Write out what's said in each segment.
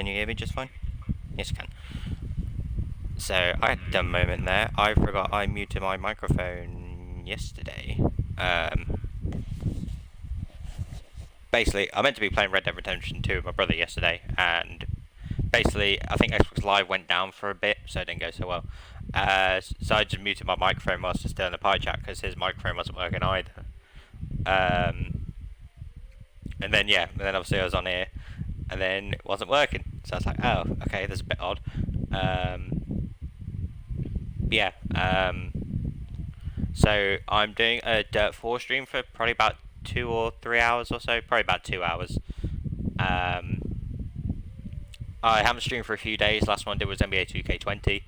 Can you hear me just fine? Yes, you can. So, I had a dumb moment there. I forgot I muted my microphone yesterday. Basically, I meant to be playing Red Dead Redemption 2 with my brother yesterday, and basically, I think Xbox Live went down for a bit, so it didn't go so well. So I just muted my microphone whilst just doing the pie chat, because his microphone wasn't working either. And then, yeah, and then obviously I was on here, and then it wasn't working. So I was like, oh, okay, that's a bit odd. Yeah, so I'm doing a Dirt 4 stream for probably about 2 or 3 hours or so, probably about 2 hours. I haven't streamed for a few days. Last one I did was NBA 2K20.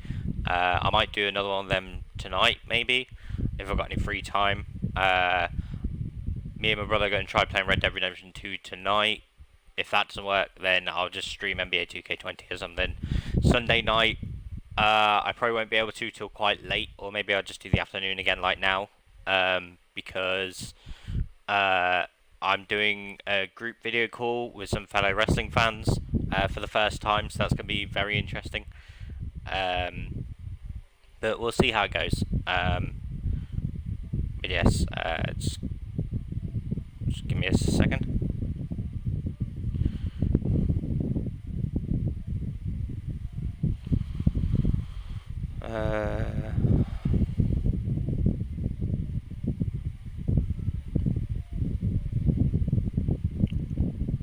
I might do another one of them tonight, maybe, if I've got any free time. Me and my brother are going to try playing Red Dead Redemption 2 tonight. If that doesn't work, then I'll just stream NBA 2K20 or something. Sunday night, I probably won't be able to till quite late, or maybe I'll just do the afternoon again like now, because I'm doing a group video call with some fellow wrestling fans for the first time, so that's going to be very interesting. But we'll see how it goes. But yes, just give me a second.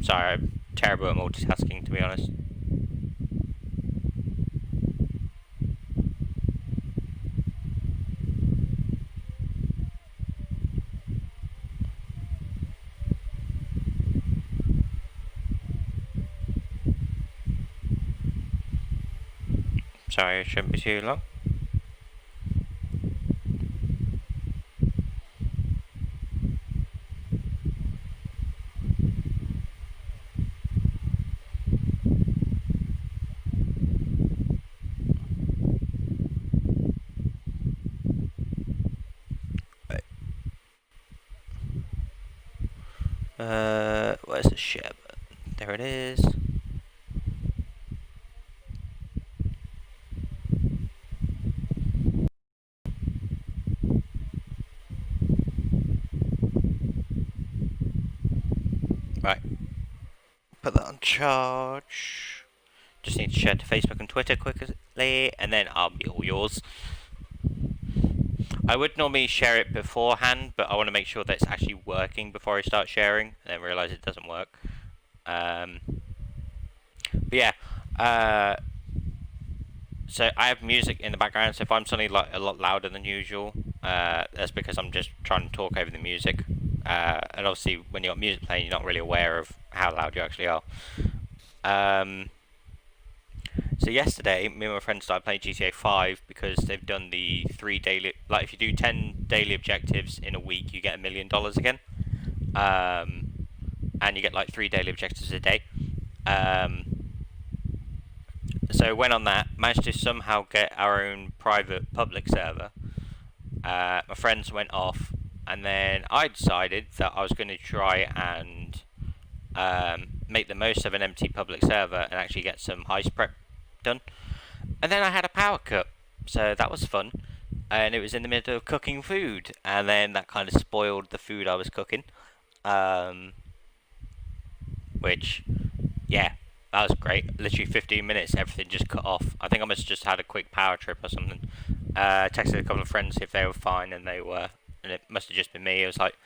Sorry, I'm terrible at multitasking, to be honest. Sorry, it shouldn't be too long. Where's the share button? There it is. Right. Put that on charge. Just need to share to Facebook and Twitter quickly, and then I'll be all yours. I would normally share it beforehand, but I want to make sure that it's actually working before I start sharing, and then realise it doesn't work. But yeah, so I have music in the background, so if I'm suddenly like a lot louder than usual, that's because I'm just trying to talk over the music. And obviously when you've got music playing, you're not really aware of how loud you actually are. So yesterday, me and my friends started playing GTA 5 because they've done the 3 daily... Like, if you do 10 daily objectives in a week, you get $1 million again. And you get, like, 3 daily objectives a day. So went on that, managed to somehow get our own private public server. My friends went off, and then I decided that I was going to try and make the most of an empty public server and actually get some heist prep done. And then I had a power cut, so that was fun, and it was in the middle of cooking food, and then that kind of spoiled the food I was cooking, which, yeah, that was great. Literally 15 minutes, everything just cut off. I think I must have just had a quick power trip or something. Texted a couple of friends if they were fine, and they were, and it must have just been me. It was like,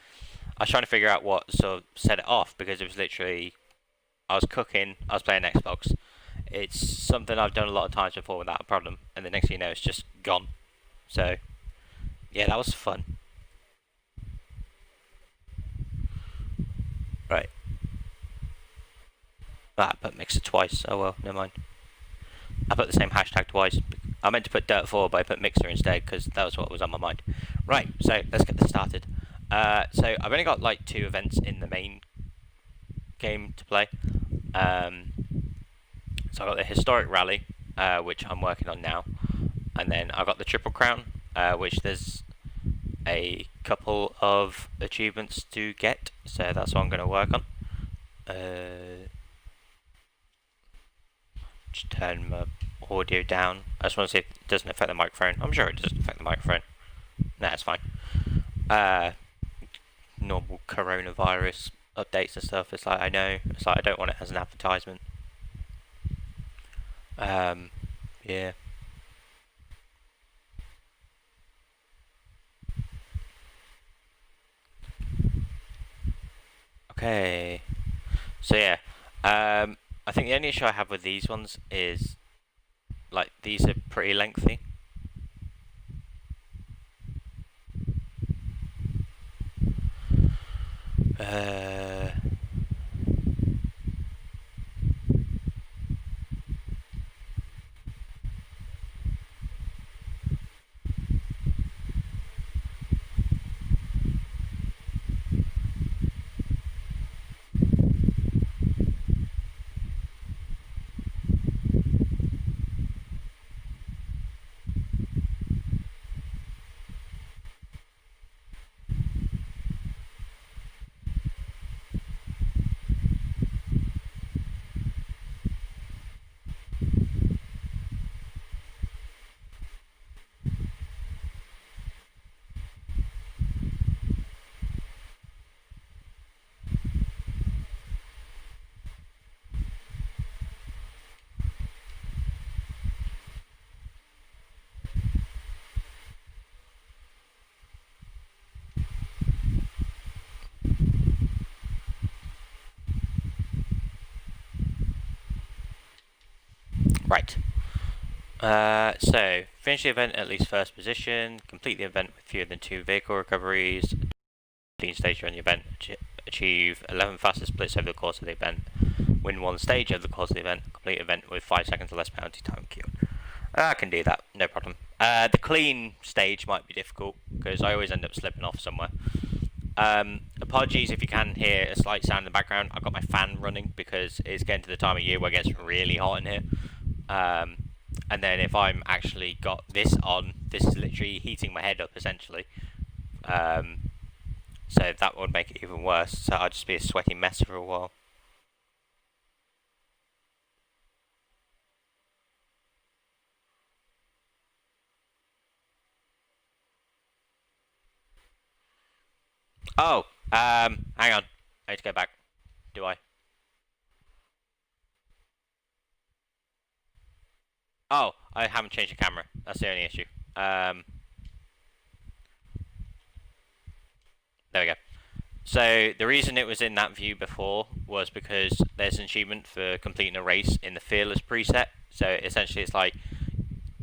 I was trying to figure out what sort of set it off, because it was literally, I was cooking, I was playing Xbox. It's something I've done a lot of times before without a problem, and the next thing you know, it's just gone. So, yeah, that was fun. Right. I put Mixer twice. Oh well, never mind. I put the same hashtag twice. I meant to put Dirt 4, but I put Mixer instead, because that was what was on my mind. Right, so let's get this started. So I've only got like 2 events in the main game to play. So I've got the Historic Rally, which I'm working on now, and then I've got the Triple Crown, which there's a couple of achievements to get, so that's what I'm going to work on. just turn my audio down. I just want to see if it doesn't affect the microphone. I'm sure it doesn't affect the microphone. No, it's fine. Normal coronavirus updates and stuff. It's like, I know. It's like, I don't want it as an advertisement. Yeah. Okay. So yeah. I think the only issue I have with these ones is, like, these are pretty lengthy. Right. So, finish the event at least first position, complete the event with fewer than 2 vehicle recoveries, clean stage during the event, achieve 11 fastest splits over the course of the event, win 1 stage over the course of the event, complete event with 5 seconds or less penalty time queued. I can do that, no problem. The clean stage might be difficult, because I always end up slipping off somewhere. Apologies if you can hear a slight sound in the background. I've got my fan running because it's getting to the time of year where it gets really hot in here. And then if I'm actually got this on, this is literally heating my head up essentially. So that would make it even worse. So I'd just be a sweaty mess for a while. Oh, hang on. I need to go back. Do I? Oh, I haven't changed the camera. That's the only issue. There we go. So the reason it was in that view before was because there's an achievement for completing a race in the Fearless preset. So essentially it's like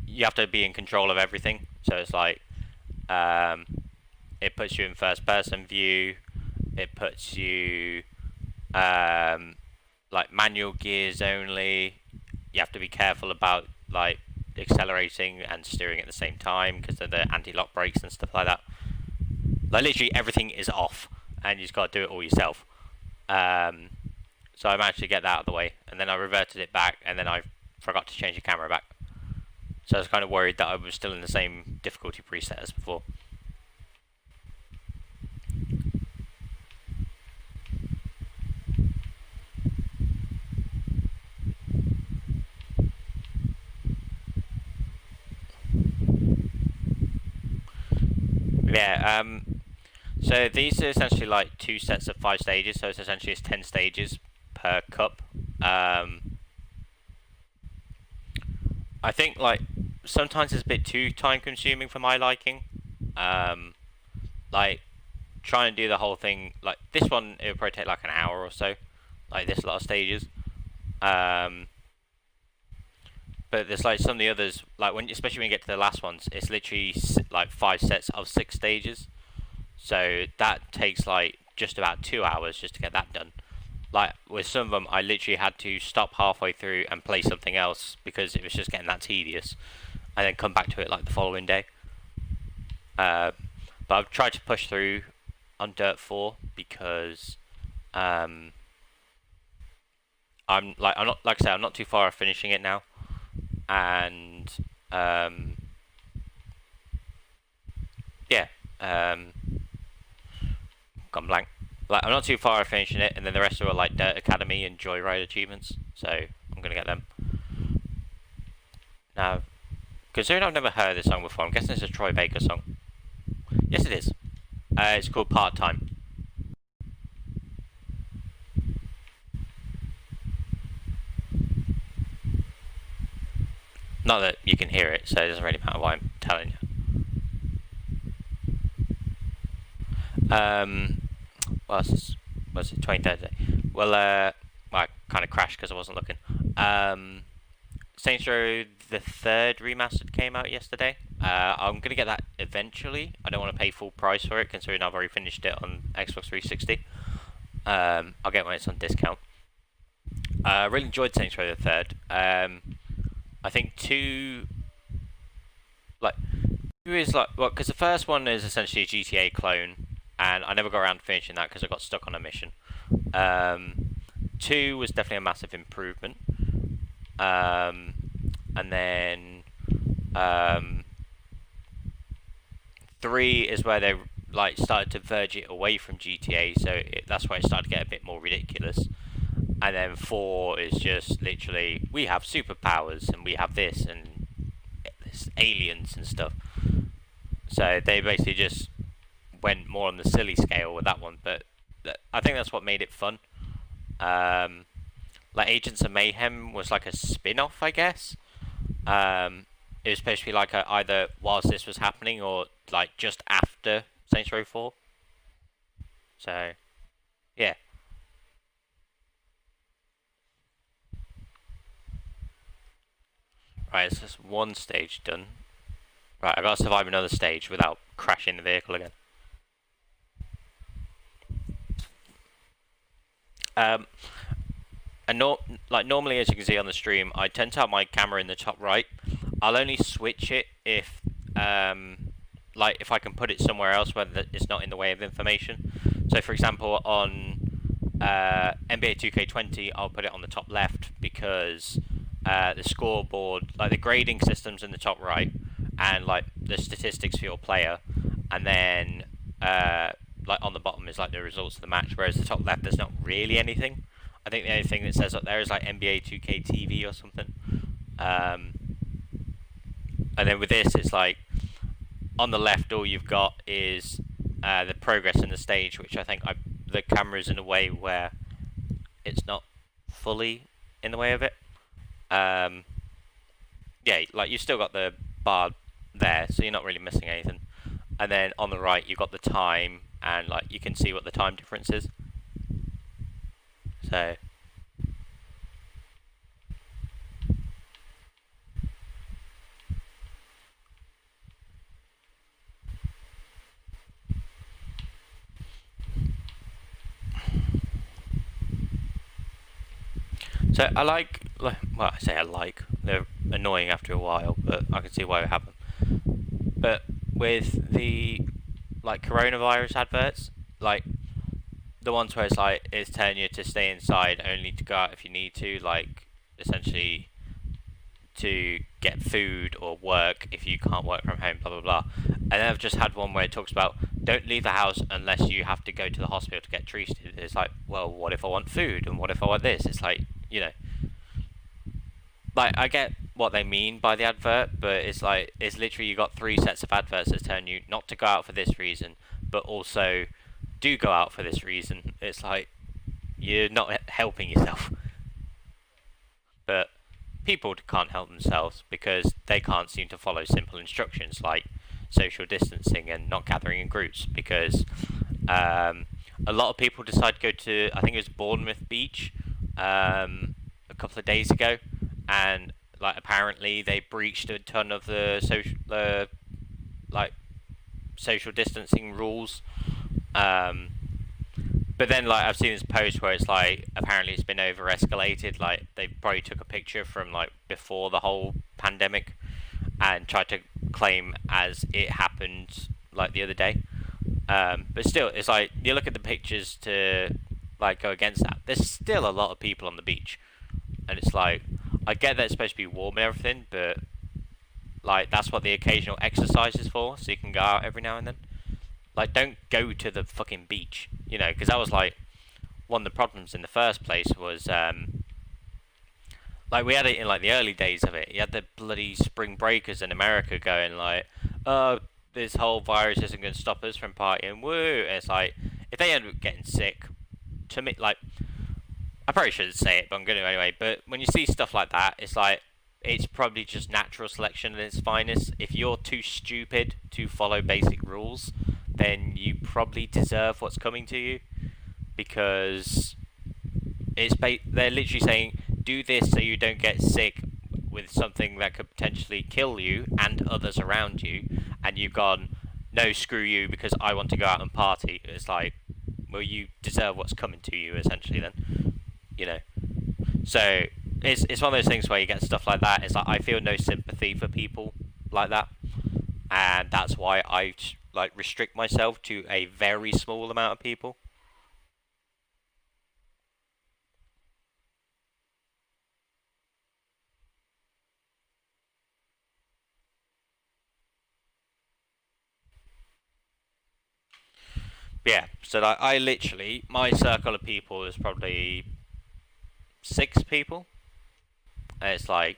you have to be in control of everything. So it's like it puts you in first person view, it puts you like manual gears only. You have to be careful about like accelerating and steering at the same time because of the anti-lock brakes and stuff like that. Like literally everything is off and you just got to do it all yourself. So I managed to get that out of the way, and then I reverted it back, and then I forgot to change the camera back. So I was kind of worried that I was still in the same difficulty preset as before. Yeah, so these are essentially like 2 sets of 5 stages, so it's essentially 10 stages per cup. I think like sometimes it's a bit too time consuming for my liking. Like trying to do the whole thing, like this one it would probably take like an hour or so, like this lot of stages. But there's like some of the others, like when, especially when you get to the last ones, it's literally like 5 sets of 6 stages. So that takes like just about 2 hours just to get that done. Like with some of them, I literally had to stop halfway through and play something else because it was just getting that tedious, and then come back to it like the following day. But I've tried to push through on Dirt 4 because I'm not, like I say, I'm not too far off finishing it now, and yeah, gone blank. Like I'm not too far off finishing it, and then the rest are like Dirt Academy and Joyride achievements, so I'm gonna get them. Now, considering I've never heard this song before, I'm guessing it's a Troy Baker song. Yes, it is. It's called Part Time. Not that you can hear it, so it doesn't really matter what I'm telling you. Was it 23rd day? Well, I kind of crashed because I wasn't looking. Saints Row the Third Remastered came out yesterday. I'm gonna get that eventually. I don't want to pay full price for it, considering I've already finished it on Xbox 360. I'll get when it's on discount. I really enjoyed Saints Row the Third. I think two is like, well, because the first one is essentially a GTA clone, and I never got around to finishing that because I got stuck on a mission. Two was definitely a massive improvement. And then three is where they like started to verge it away from GTA, so that's where it started to get a bit more ridiculous. And then four is just literally, we have superpowers and we have this and this aliens and stuff. So they basically just went more on the silly scale with that one, but I think that's what made it fun. Like Agents of Mayhem was like a spin-off, I guess. It was supposed to be like either whilst this was happening or like just after Saints Row 4. So, yeah. Right, it's just one stage done. Right, I gotta survive another stage without crashing the vehicle again. And like normally, as you can see on the stream, I tend to have my camera in the top right. I'll only switch it if, like, if I can put it somewhere else where it's not in the way of information. So, for example, on NBA 2K20, I'll put it on the top left because the scoreboard, like the grading system's in the top right, and like the statistics for your player, and then like on the bottom is like the results of the match. Whereas the top left, there's not really anything. I think the only thing that says up there is like NBA 2K TV or something. And then with this, it's like on the left, all you've got is the progress in the stage, which I think the camera's in a way where it's not fully in the way of it. Yeah, like you've still got the bar there, so you're not really missing anything. And then on the right, you've got the time, and like you can see what the time difference is. So. So I like, well, I say I like, they're annoying after a while, but I can see why it happened. But with the, like, coronavirus adverts, like, the ones where it's like, it's telling you to stay inside, only to go out if you need to, like, essentially to get food or work if you can't work from home, blah, blah, blah. And then I've just had one where it talks about, don't leave the house unless you have to go to the hospital to get treated. It's like, well, what if I want food? And what if I want this? It's like, you know, like I get what they mean by the advert, but it's like it's literally you got three sets of adverts that's telling you not to go out for this reason, but also do go out for this reason. It's like you're not helping yourself. But people can't help themselves because they can't seem to follow simple instructions like social distancing and not gathering in groups, because a lot of people decide to go to, I think it was Bournemouth Beach, a couple of days ago, and like apparently they breached a ton of the social distancing rules. But then like I've seen this post where it's like apparently it's been over escalated. Like they probably took a picture from like before the whole pandemic and tried to claim as it happened like the other day. But still, it's like you look at the pictures to like go against that. There's still a lot of people on the beach, and it's like I get that it's supposed to be warm and everything, but like that's what the occasional exercise is for, so you can go out every now and then. Like, don't go to the fucking beach, you know, because that was like one of the problems in the first place was Like we had it in like the early days of it. You had the bloody spring breakers in America going like, "Oh, this whole virus isn't going to stop us from partying." Woo! And it's like if they end up getting sick, to me, like I probably shouldn't say it, but I'm going to anyway. But when you see stuff like that, it's like it's probably just natural selection at its finest. If you're too stupid to follow basic rules, then you probably deserve what's coming to you because they're literally saying do this so you don't get sick with something that could potentially kill you and others around you, and you've gone no, screw you because I want to go out and party. It's like, well, you deserve what's coming to you essentially then, you know. So it's one of those things where you get stuff like that. It's like I feel no sympathy for people like that, and that's why I like restrict myself to a very small amount of people. Yeah, so like, I literally my circle of people is probably 6 people. And it's like,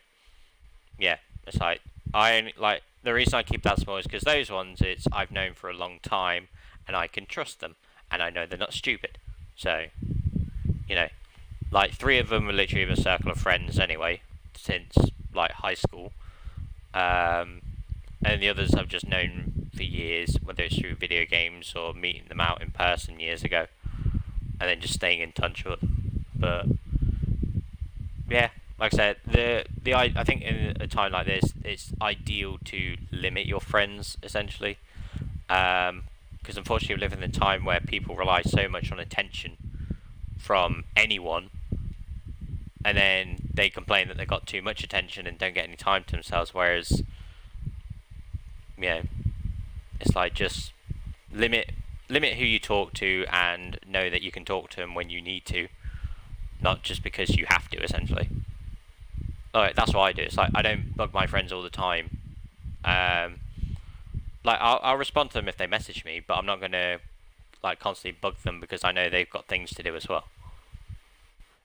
yeah, it's like I only, like the reason I keep that small is because those ones it's I've known for a long time and I can trust them and I know they're not stupid. So, you know, like 3 of them are literally in a circle of friends anyway since like high school, and the others I've just known for years, whether it's through video games or meeting them out in person years ago, and then just staying in touch with them. But yeah, like I said, I think in a time like this, it's ideal to limit your friends essentially, because unfortunately we live in a time where people rely so much on attention from anyone, and then they complain that they got too much attention and don't get any time to themselves. Whereas, you know, it's like just limit who you talk to and know that you can talk to them when you need to, not just because you have to. Essentially, like that's what I do. It's like I don't bug my friends all the time. Um, like I'll respond to them if they message me, but I'm not gonna like constantly bug them because I know they've got things to do as well.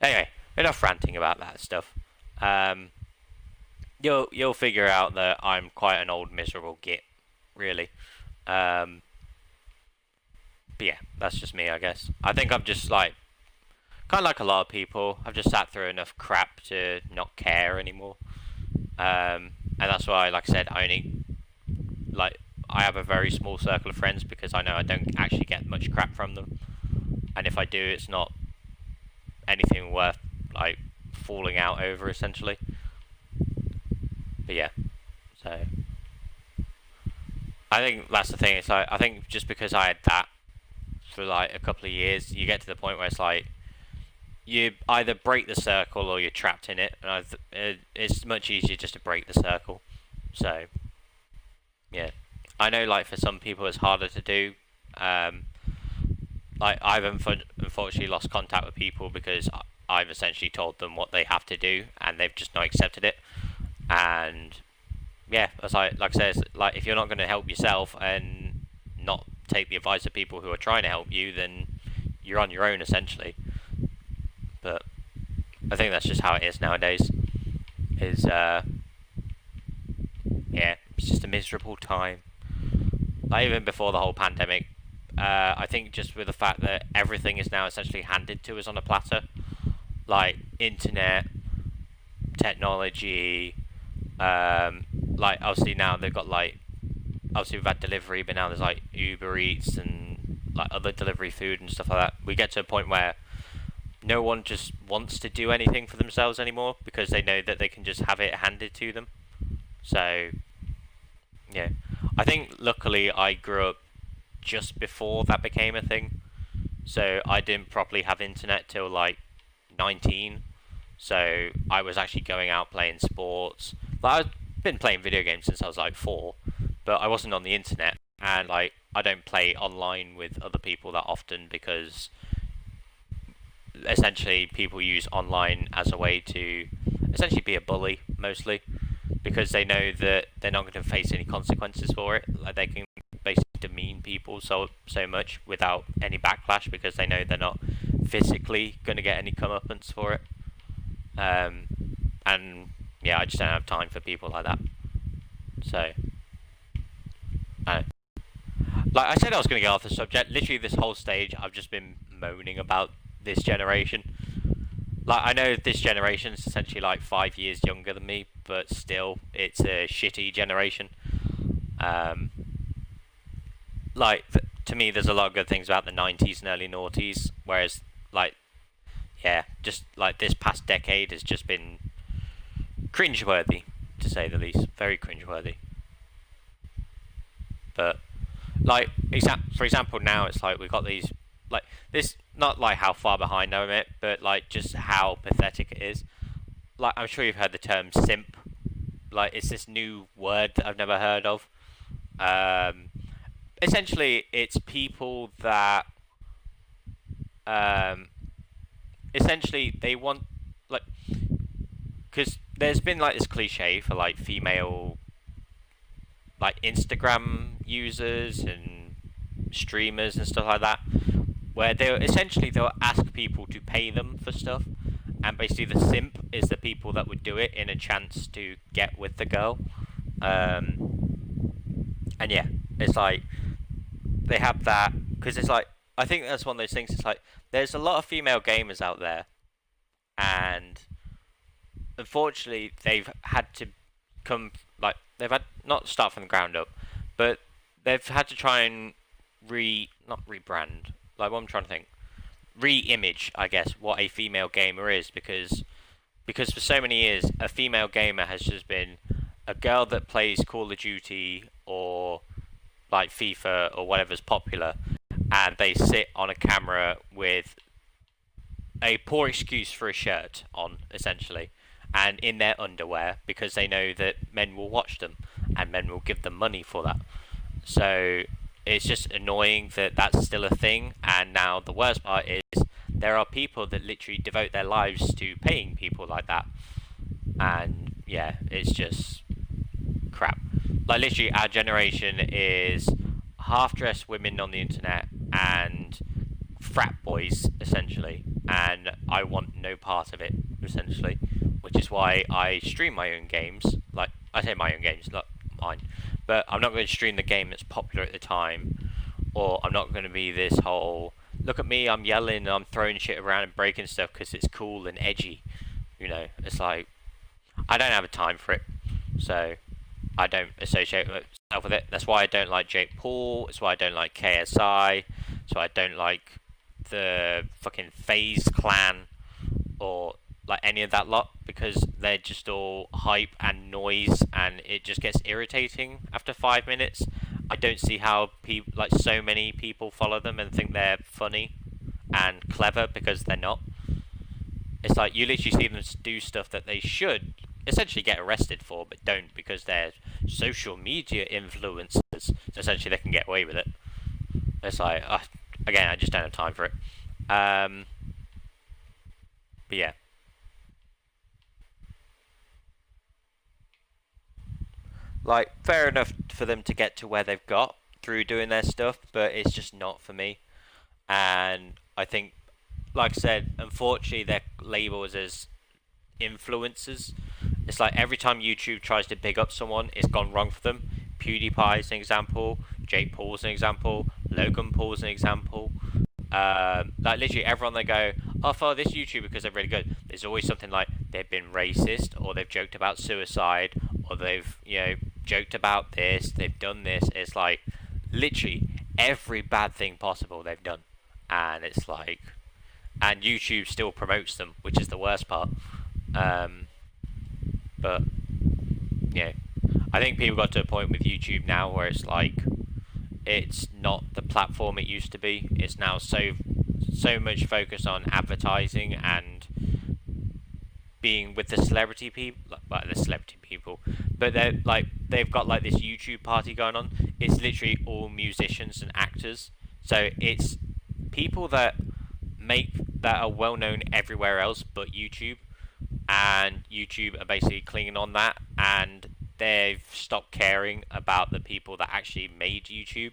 Anyway, enough ranting about that stuff. Um, you'll figure out that I'm quite an old miserable git, really. Um, but yeah, that's just me, I guess. I think I'm just like kind of like a lot of people. I've just sat through enough crap to not care anymore. And that's why, like I said, I only like I have a very small circle of friends because I know I don't actually get much crap from them, and if I do, it's not anything worth like falling out over essentially. But yeah, so I think that's the thing. It's like I think just because I had that for like a couple of years, you get to the point where it's like you either break the circle or you're trapped in it, and it's much easier just to break the circle. So yeah, I know like for some people it's harder to do. Um, like I've unfortunately lost contact with people because I've essentially told them what they have to do and they've just not accepted it. And yeah, as like I said, like if you're not going to help yourself and not take the advice of people who are trying to help you, then you're on your own essentially. But I think that's just how it is nowadays. Is yeah, it's just a miserable time. Like even before the whole pandemic, I think just with the fact that everything is now essentially handed to us on a platter, like internet, technology, like obviously now they've got like obviously we've had delivery, but now there's like Uber Eats and like other delivery food and stuff like that. We get to a point where no one just wants to do anything for themselves anymore because they know that they can just have it handed to them. So yeah, I think luckily I grew up just before that became a thing, so I didn't properly have internet till like 19. So I was actually going out playing sports. Like I've been playing video games since I was like 4, but I wasn't on the internet, and like I don't play online with other people that often because essentially people use online as a way to essentially be a bully mostly because they know that they're not going to face any consequences for it. Like they can basically demean people so much without any backlash because they know they're not physically going to get any comeuppance for it. And and yeah, I just don't have time for people like that. So, like I said, I was going to get off the subject. Literally, this whole stage, I've just been moaning about this generation. Like, I know this generation is essentially like 5 years younger than me, but still, it's a shitty generation. Um, like, to me, there's a lot of good things about the 90s and early noughties, whereas, like, yeah, just like this past decade has just been cringeworthy, to say the least. Very cringeworthy. But like, for example, now it's like we've got these, like, this, not like how far behind I admit, but like just how pathetic it is. Like, I'm sure you've heard the term simp. Like, it's this new word that I've never heard of. Um, Essentially, it's people that, um, essentially they want, like, because there's been like this cliche for like female, like Instagram users and streamers and stuff like that, where they'll ask people to pay them for stuff, and basically the simp is the people that would do it in a chance to get with the girl. And yeah, it's like they have that because it's like, I think that's one of those things. It's like there's a lot of female gamers out there, and unfortunately they've had to come, like, they've had not start from the ground up, but they've had to try and not rebrand, like, what I'm trying to think, re-image, I guess, what a female gamer is, because for so many years a female gamer has just been a girl that plays Call of Duty or like FIFA or whatever's popular, and they sit on a camera with a poor excuse for a shirt on, essentially, and in their underwear, because they know that men will watch them and men will give them money for that. So it's just annoying that that's still a thing. And now the worst part is there are people that literally devote their lives to paying people like that, and yeah, it's just crap. Like, literally, our generation is half-dressed women on the internet and frat boys, essentially, and I want no part of it, essentially, which is why I stream my own games. Like, I say my own games, not mine, but I'm not going to stream the game that's popular at the time, or I'm not going to be this whole, look at me, I'm yelling, I'm throwing shit around and breaking stuff because it's cool and edgy, you know. It's like, I don't have a time for it, so I don't associate myself with it. That's why I don't like Jake Paul. It's why I don't like KSI. So I don't like the fucking FaZe Clan or like any of that lot, because they're just all hype and noise, and it just gets irritating after 5 minutes. I don't see how people, like, so many people follow them and think they're funny and clever, because they're not. It's like you literally see them do stuff that they should essentially get arrested for, but don't, because they're social media influencers. So essentially they can get away with it. It's like, again, I just don't have time for it. But yeah. Like, fair enough for them to get to where they've got through doing their stuff, but it's just not for me. And I think, like I said, unfortunately they're labeled as influencers. It's like every time YouTube tries to big up someone, it's gone wrong for them. PewDiePie is an example, Jake Paul's an example, Logan Paul's an example. Like, literally everyone, they go, oh, follow this YouTuber because they're really good. There's always something like they've been racist, or they've joked about suicide, or they've, you know, joked about this, they've done this. It's like literally every bad thing possible they've done, and it's like, and YouTube still promotes them, which is the worst part. But yeah, I think people got to a point with YouTube now where it's like, it's not the platform it used to be. It's now so much focused on advertising and being with the celebrity people, like the celebrity people, but they're like, they've got like this YouTube party going on. It's literally all musicians and actors, so it's people that are well known everywhere else but YouTube, and YouTube are basically clinging on that, and they've stopped caring about the people that actually made YouTube,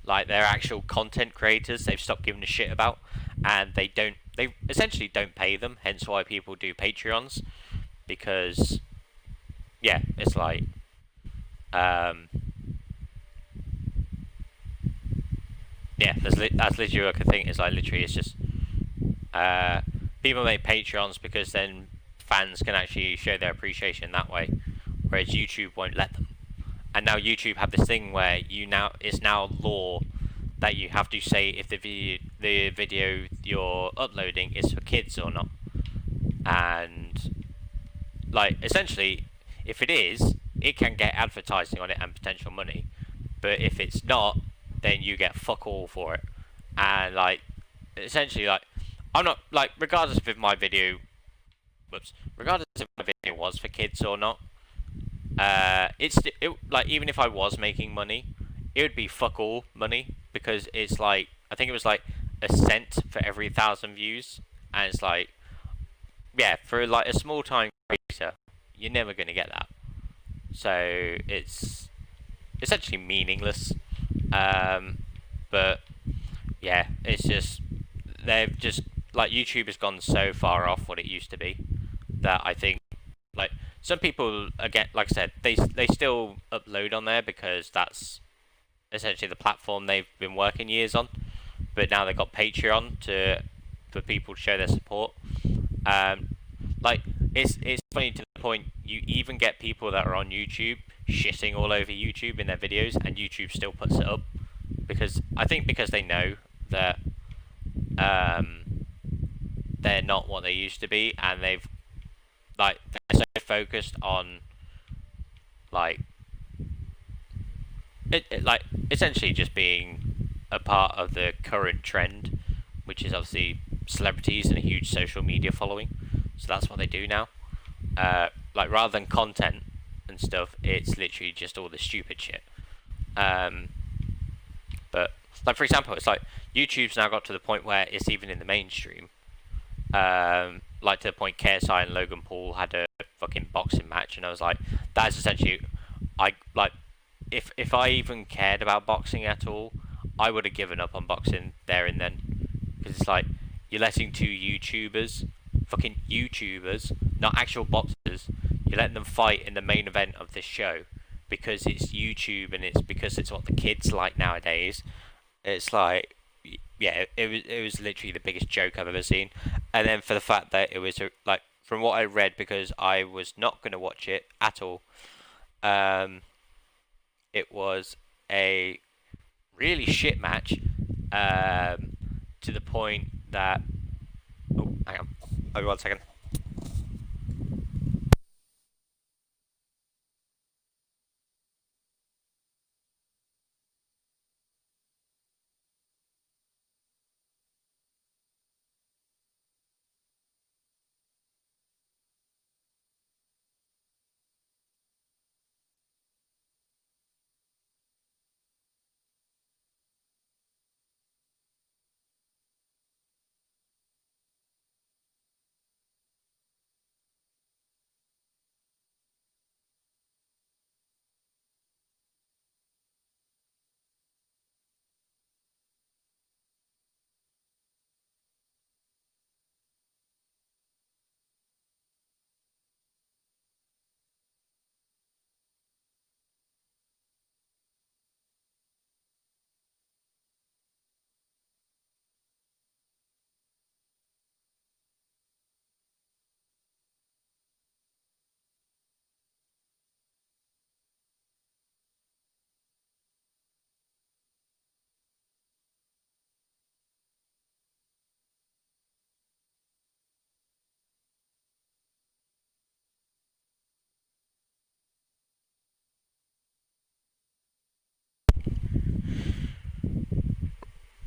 like their actual content creators. They've stopped giving a shit about, and they essentially don't pay them, hence why people do Patreons. because yeah, it's like yeah, that's literally what I think. It's like literally, it's just people make Patreons because then fans can actually show their appreciation that way, whereas YouTube won't let them. And now YouTube have this thing where it's now law that you have to say if the video you're uploading is for kids or not. And like essentially, if it is, it can get advertising on it and potential money. But if it's not, then you get fuck all for it. And like essentially, like I'm not like regardless if my video, regardless if my video was for kids or not, like even if I was making money, it would be fuck all money because it's like I think it was like a cent for every 1,000 views, and it's like yeah, for like a small time creator, you're never gonna get that. So it's essentially meaningless. But yeah, it's just they've just like YouTube has gone so far off what it used to be that I think like some people again, like I said, they still upload on there because that's essentially the platform they've been working years on. But now they've got Patreon for people to show their support. Like it's funny to the point you even get people that are on YouTube shitting all over YouTube in their videos, and YouTube still puts it up because I think because they know that they're not what they used to be, and they're so focused on like like essentially just being a part of the current trend, which is obviously celebrities and a huge social media following. So that's what they do now. Like rather than content and stuff, it's literally just all the stupid shit. But like for example, it's like YouTube's now got to the point where it's even in the mainstream. Like to the point KSI and Logan Paul had a fucking boxing match, and I was like, that's essentially, I like, if I even cared about boxing at all, I would have given up on boxing there and then, because it's like you're letting two fucking YouTubers, not actual boxers, you're letting them fight in the main event of this show because it's YouTube and it's because it's what the kids like nowadays. It's like, yeah, it was literally the biggest joke I've ever seen. And then for the fact that it was like from what I read, because I was not going to watch it at all, it was a really shit match, to the point that hang on, hold on 1 second.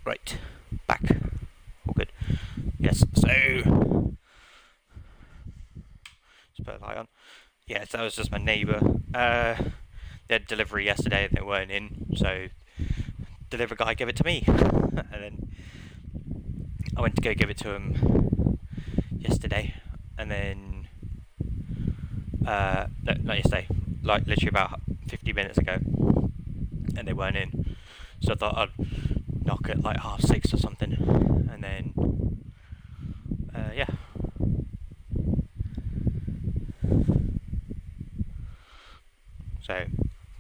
Right, back. All good. Yes, so just put a light on. Yeah, so that was just my neighbour. They had delivery yesterday and they weren't in, so delivery guy gave it to me. And then I went to go give it to him yesterday, and then no, not yesterday, like literally about 50 minutes ago, and they weren't in. So I thought I'd knock at like 6:30 or something, and then yeah.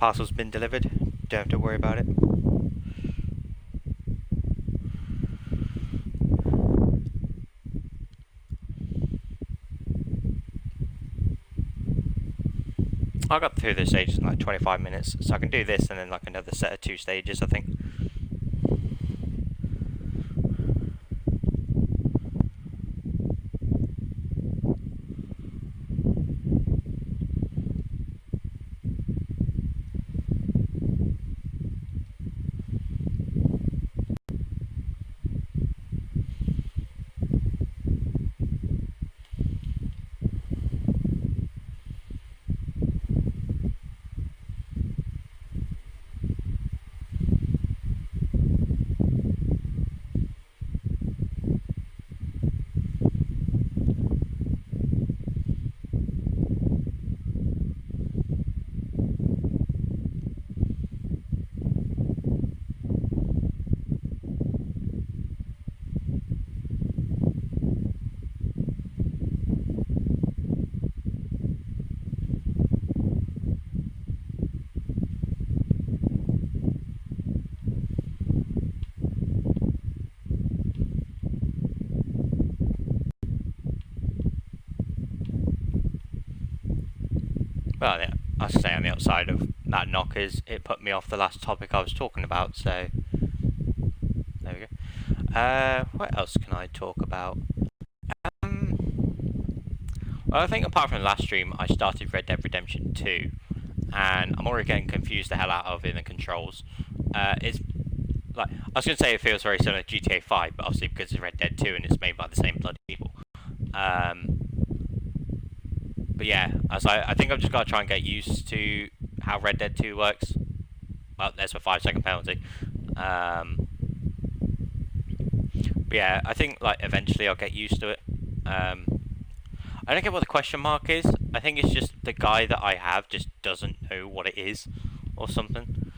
Parcel's been delivered. Don't have to worry about it. I got through this stage in like 25 minutes, so I can do this and then like another set of 2 stages, I think. Well, yeah, I was say on the outside of that knock is it put me off the last topic I was talking about, so there we go. What else can I talk about? Well, I think apart from the last stream, I started Red Dead Redemption 2, and I'm already getting confused the hell out of in the controls. It's like, I was going to say it feels very similar to GTA 5, but obviously because it's Red Dead 2 and it's made by the same bloody people. But yeah, I think I've just got to try and get used to how Red Dead 2 works. Well, there's a 5-second penalty. But yeah, I think like eventually I'll get used to it. I don't get what the question mark is. I think it's just the guy that I have just doesn't know what it is, or something.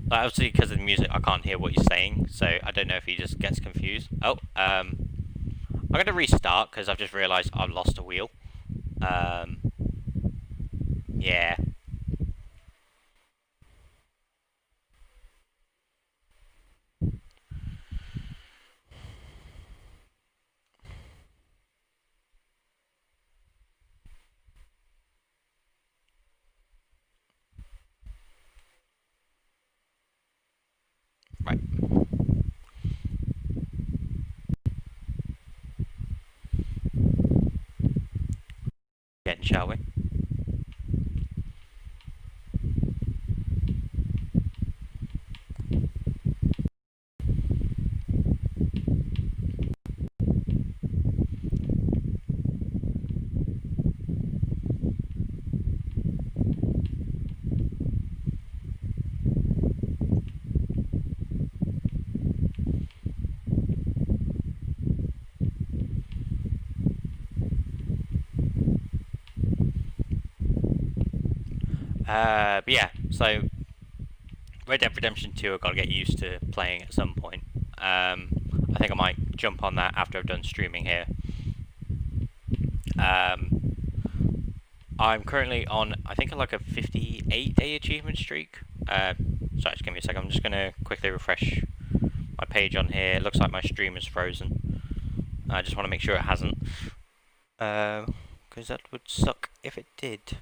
Like, obviously, because of the music, I can't hear what you're saying, so I don't know if he just gets confused. Oh, I'm going to restart because I've just realised I've lost a wheel. Yeah. Right. Again, shall we? But yeah, so Red Dead Redemption 2 I've got to get used to playing at some point. I think I might jump on that after I've done streaming here. I'm currently on, I think, like a 58-day achievement streak. Sorry, just give me a second. I'm just going to quickly refresh my page on here. It looks like my stream is frozen. I just want to make sure it hasn't. Because that would suck if it did.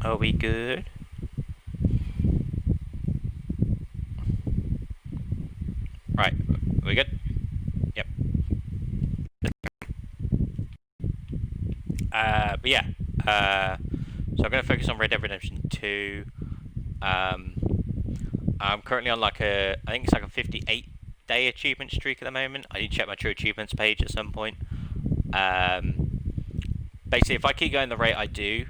Are we good? Right, are we good? Yep. But yeah, so I'm going to focus on Red Dead Redemption 2. I'm currently on like I think it's like a 58-day achievement streak at the moment. I need to check my true achievements page at some point. Basically, if I keep going the rate I do,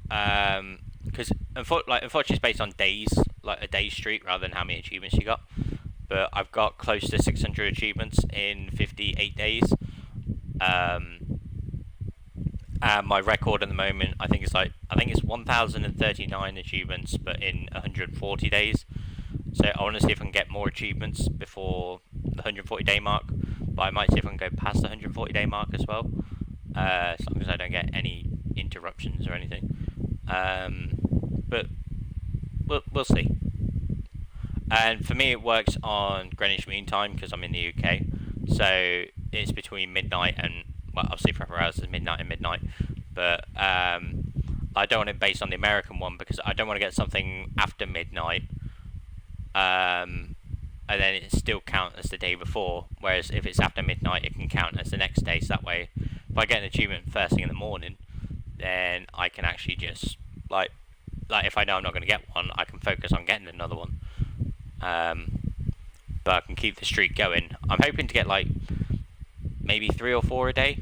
because unfortunately it's based on days, like a day streak rather than how many achievements you got. But I've got close to 600 achievements in 58 days. And my record at the moment, I think it's 1,039 achievements, but in 140 days. So I want to see if I can get more achievements before the 140-day mark, but I might see if I can go past the 140-day mark as well, as long as I don't get any interruptions or anything. But we'll see. And for me, it works on Greenwich Mean Time because I'm in the UK, so it's between midnight and, well, obviously proper hours is midnight and midnight, but I don't want it based on the American one because I don't want to get something after midnight, and then it still count as the day before. Whereas if it's after midnight, it can count as the next day. So that way, if I get an achievement first thing in the morning, then I can actually just like if I know I'm not going to get one, I can focus on getting another one. But I can keep the streak going. I'm hoping to get like maybe 3 or 4 a day,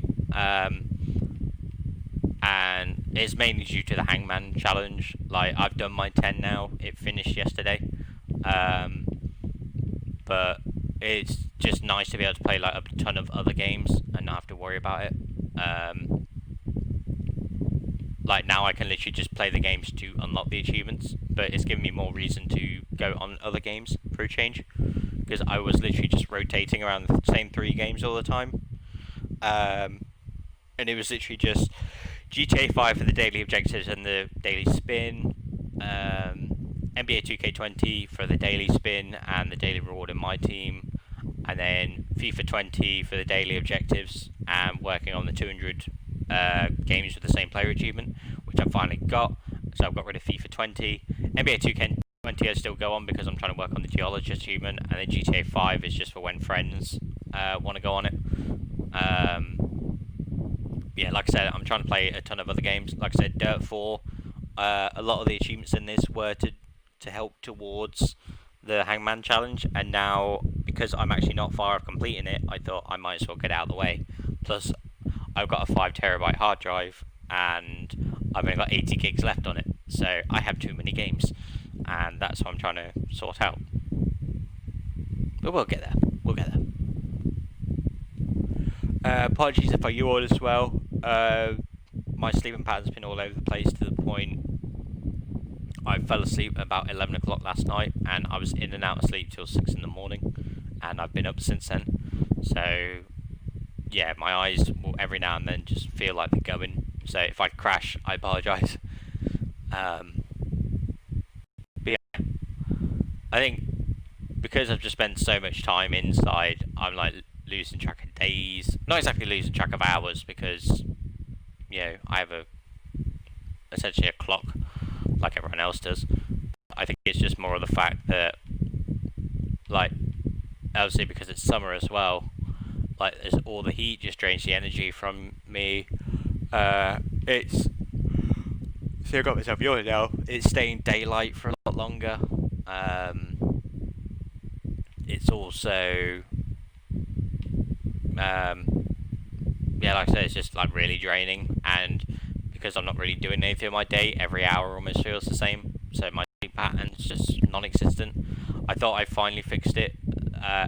and it's mainly due to the Hangman challenge. Like, I've done my 10 now. It finished yesterday, but it's just nice to be able to play like a ton of other games and not have to worry about it. Like, now I can literally just play the games to unlock the achievements, but it's given me more reason to go on other games for a change, because I was literally just rotating around the same 3 games all the time, and it was literally just GTA 5 for the daily objectives and the daily spin, NBA 2K20 for the daily spin and the daily reward in my team, and then FIFA 20 for the daily objectives and working on the 200 games with the same player achievement, which I've finally got. So I've got rid of FIFA 20. NBA 2K20 I still go on because I'm trying to work on the geologist achievement, and then GTA 5 is just for when friends want to go on it. Yeah, like I said, I'm trying to play a ton of other games. Like I said, Dirt 4, a lot of the achievements in this were to help towards the Hangman challenge, and now, because I'm actually not far off completing it, I thought I might as well get out of the way. Plus, I've got a 5TB hard drive, and I've only got 80 gigs left on it, so I have too many games, and that's what I'm trying to sort out. But we'll get there. We'll get there. Apologies if I yawn as well. My sleeping pattern's been all over the place to the point I fell asleep about 11 o'clock last night, and I was in and out of sleep till 6 in the morning, and I've been up since then. So yeah, my eyes will every now and then just feel like they're going. So if I crash, I apologise. But yeah, I think because I've just spent so much time inside, I'm like losing track of days. Not exactly losing track of hours, because you know, I have essentially a clock like everyone else does. I think it's just more of the fact that, like, obviously because it's summer as well, like, there's all the heat just drains the energy from me. It's see, I've got myself yawning now. It's staying daylight for a lot longer. It's also yeah, like I said, it's just like really draining, and because I'm not really doing anything in my day, every hour almost feels the same, so my sleep pattern's just non-existent. I thought I finally fixed it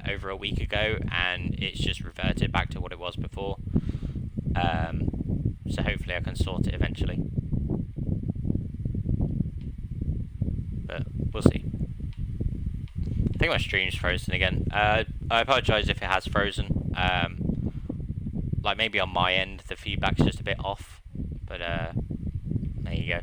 over a week ago, and it's just reverted back to what it was before. So hopefully I can sort it eventually, but we'll see. I think my stream's frozen again. I apologise if it has frozen. Like, maybe on my end the feedback's just a bit off, but there you go.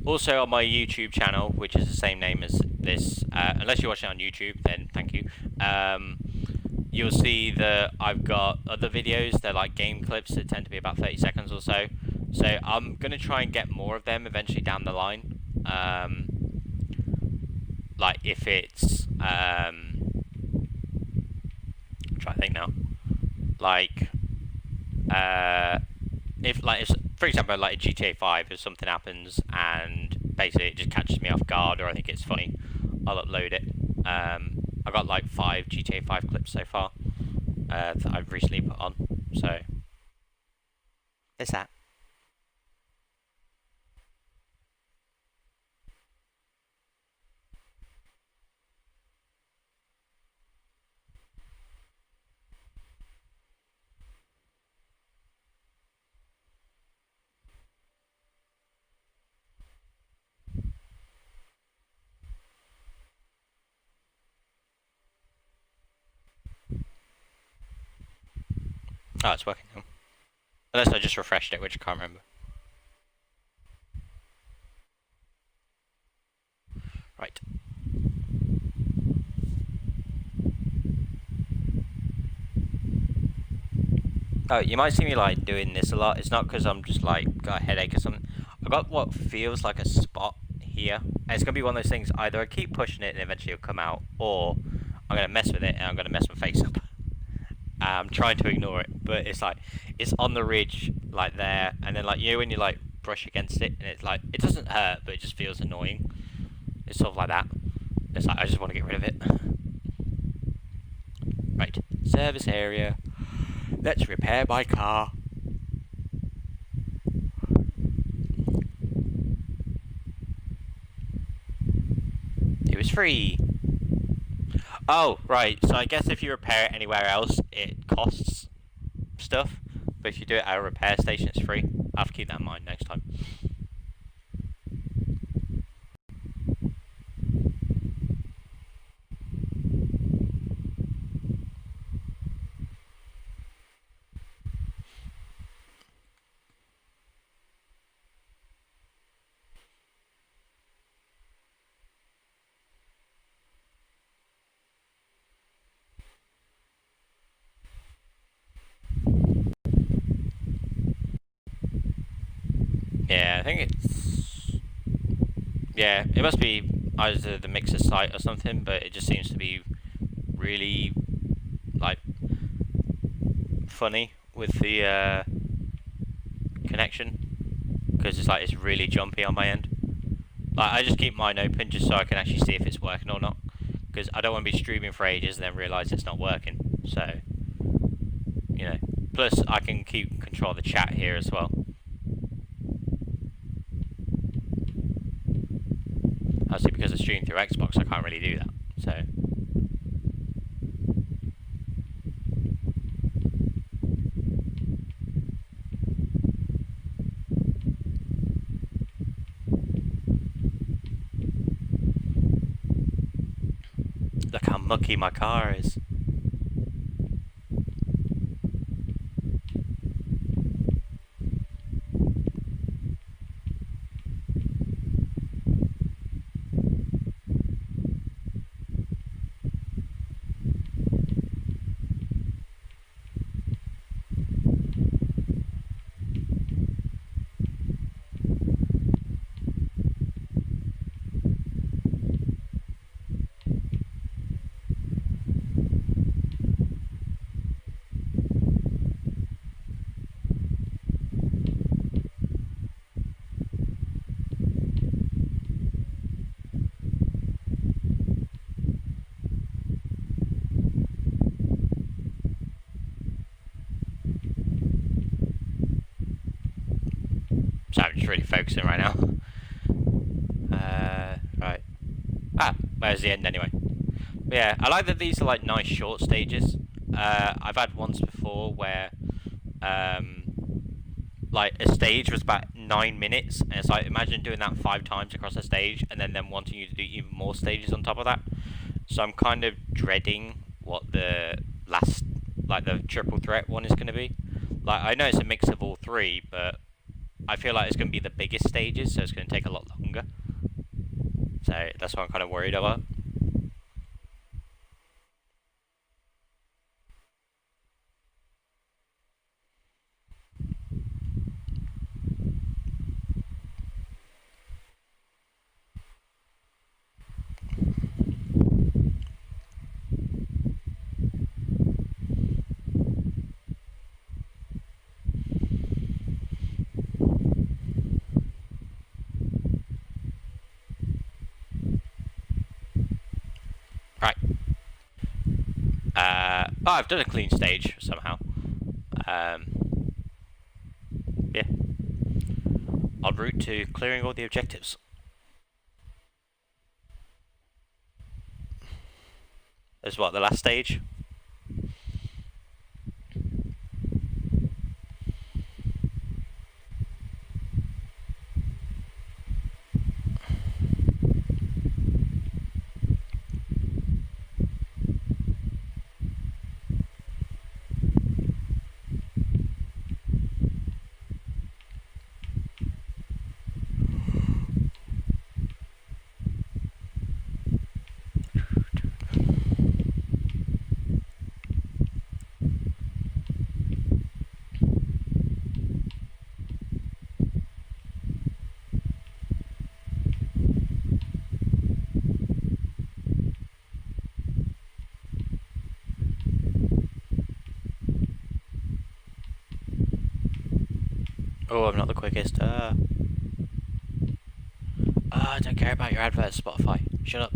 Also on my YouTube channel, which is the same name as this, unless you're watching it on YouTube, then thank you. You'll see that I've got other videos. They're like game clips that tend to be about 30 seconds or so. So I'm going to try and get more of them eventually down the line. Like, if it's I'm trying to think now. Like, if for example, like in GTA 5, if something happens and basically it just catches me off guard, or I think it's funny, I'll upload it. I've got like 5 GTA 5 clips so far that I've recently put on. So there's that. Oh, it's working now. Unless I just refreshed it, which I can't remember. Right. Oh, you might see me like doing this a lot. It's not because I'm just like got a headache or something. I got what feels like a spot here, and it's gonna be one of those things. Either I keep pushing it and eventually it'll come out, or I'm gonna mess with it and I'm gonna mess my face up. I'm trying to ignore it, but it's like it's on the ridge, like there, and then like when you like brush against it, and it's like it doesn't hurt, but it just feels annoying. It's sort of like that. It's like I just want to get rid of it. Right, service area. Let's repair my car. It was free. Oh, right. So I guess if you repair it anywhere else, it costs stuff. But if you do it at a repair station, it's free. I'll have to keep that in mind next time. Yeah, I think it's... Yeah, it must be either the mixer site or something, but it just seems to be really, like, funny with the connection. Because it's like, it's really jumpy on my end. Like, I just keep mine open just so I can actually see if it's working or not. Because I don't want to be streaming for ages and then realise it's not working. So, you know. Plus, I can keep control of the chat here as well. Obviously, because I stream through Xbox, I can't really do that. So, look how mucky my car is. So I'm just really focusing right now. Right. Ah, where's the end anyway? But yeah, I like that these are like nice short stages. I've had ones before where, like a stage was about 9 minutes, and it's like imagine doing that 5 times across a stage, and then them wanting you to do even more stages on top of that. So I'm kind of dreading what the last, like the triple threat one is going to be. Like I know it's a mix of all three, but I feel like it's going to be the biggest stages, so it's going to take a lot longer. So that's what I'm kind of worried about. Right. Oh, I've done a clean stage somehow. Yeah. En route to clearing all the objectives. As what, the last stage? Oh, I'm not the quickest. I don't care about your adverts, Spotify. Shut up.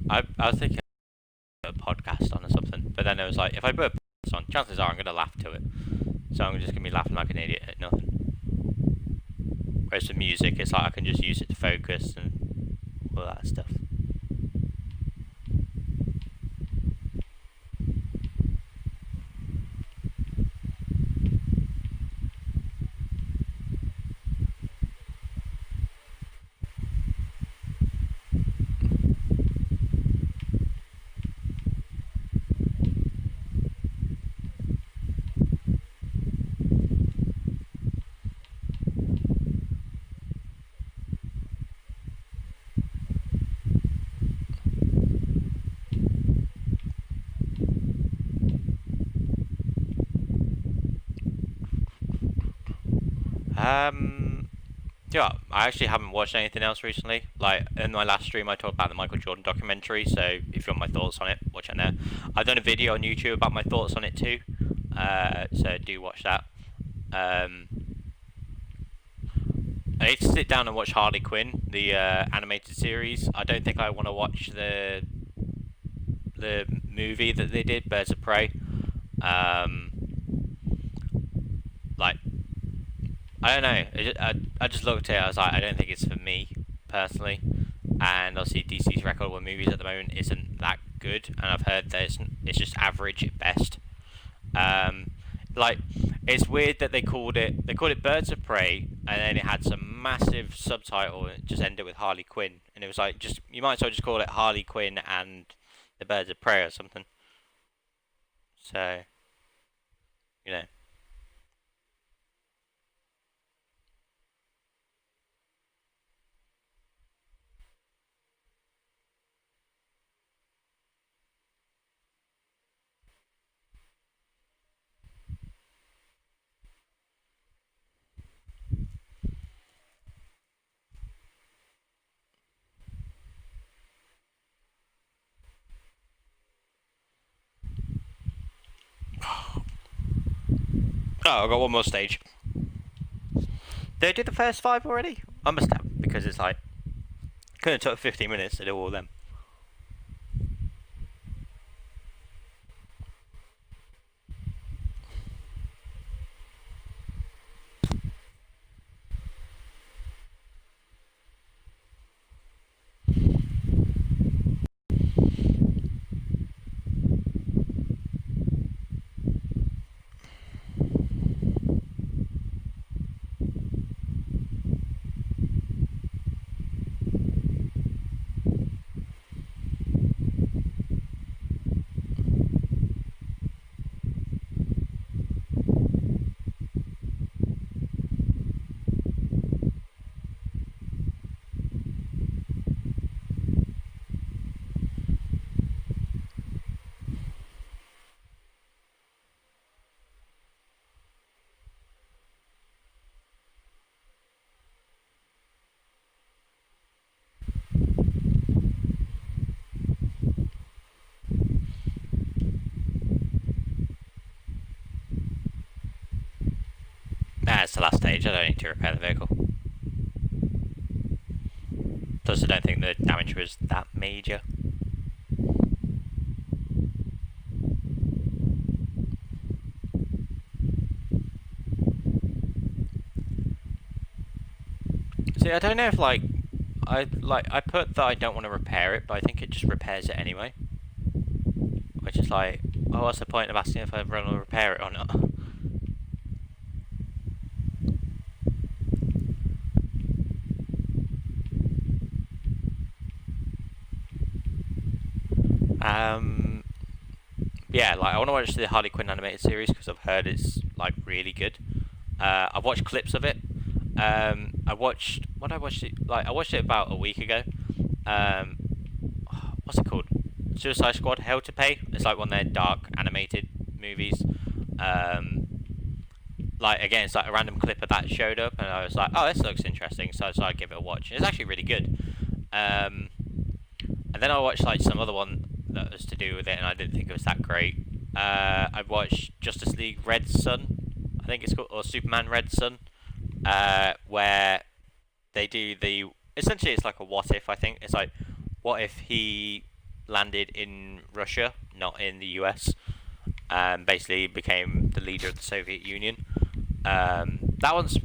I was thinking of a podcast on or something, but then it was like, if I put a podcast on, chances are I'm gonna laugh to it. So I'm just gonna be laughing like an idiot at nothing. Whereas the music, it's like I can just use it to focus and all that stuff. Yeah, I actually haven't watched anything else recently. Like, in my last stream I talked about the Michael Jordan documentary, so if you want my thoughts on it, watch it there. I've done a video on YouTube about my thoughts on it too, so do watch that. I need to sit down and watch Harley Quinn, the animated series. I don't think I want to watch the movie that they did, Birds of Prey. Like, I don't know. I just looked at it. I was like, I don't think it's for me personally. And obviously, DC's record with movies at the moment isn't that good, and I've heard that it's just average at best. Like, it's weird that they called it Birds of Prey, and then it had some massive subtitle, and it just ended with Harley Quinn, and it was like, just you might as well just call it Harley Quinn and the Birds of Prey or something. So, you know. Oh, I got one more stage. Did I do the first 5 already? I must have, because it's like, could have took 15 minutes to do all of them. It's the last stage. I don't need to repair the vehicle. Plus, I don't think the damage was that major. See, I don't know if I put that I don't want to repair it, but I think it just repairs it anyway. Which is like, oh, what's the point of asking if I want to repair it or not? Yeah, like I want to watch the Harley Quinn animated series because I've heard it's like really good. I've watched clips of it. I watched I watched it about a week ago. What's it called? Suicide Squad: Hell to Pay. It's like one of their dark animated movies. Like again, it's like a random clip of that showed up, and I was like, oh, this looks interesting. So I decided to give it a watch. It's actually really good. And then I watched like some other one that was to do with it, and I didn't think it was that great. I watched Justice League Red Sun, I think it's called, or Superman Red Sun, where they do the essentially it's like a what if. I think it's like what if he landed in Russia, not in the US, and basically became the leader of the Soviet Union. That one's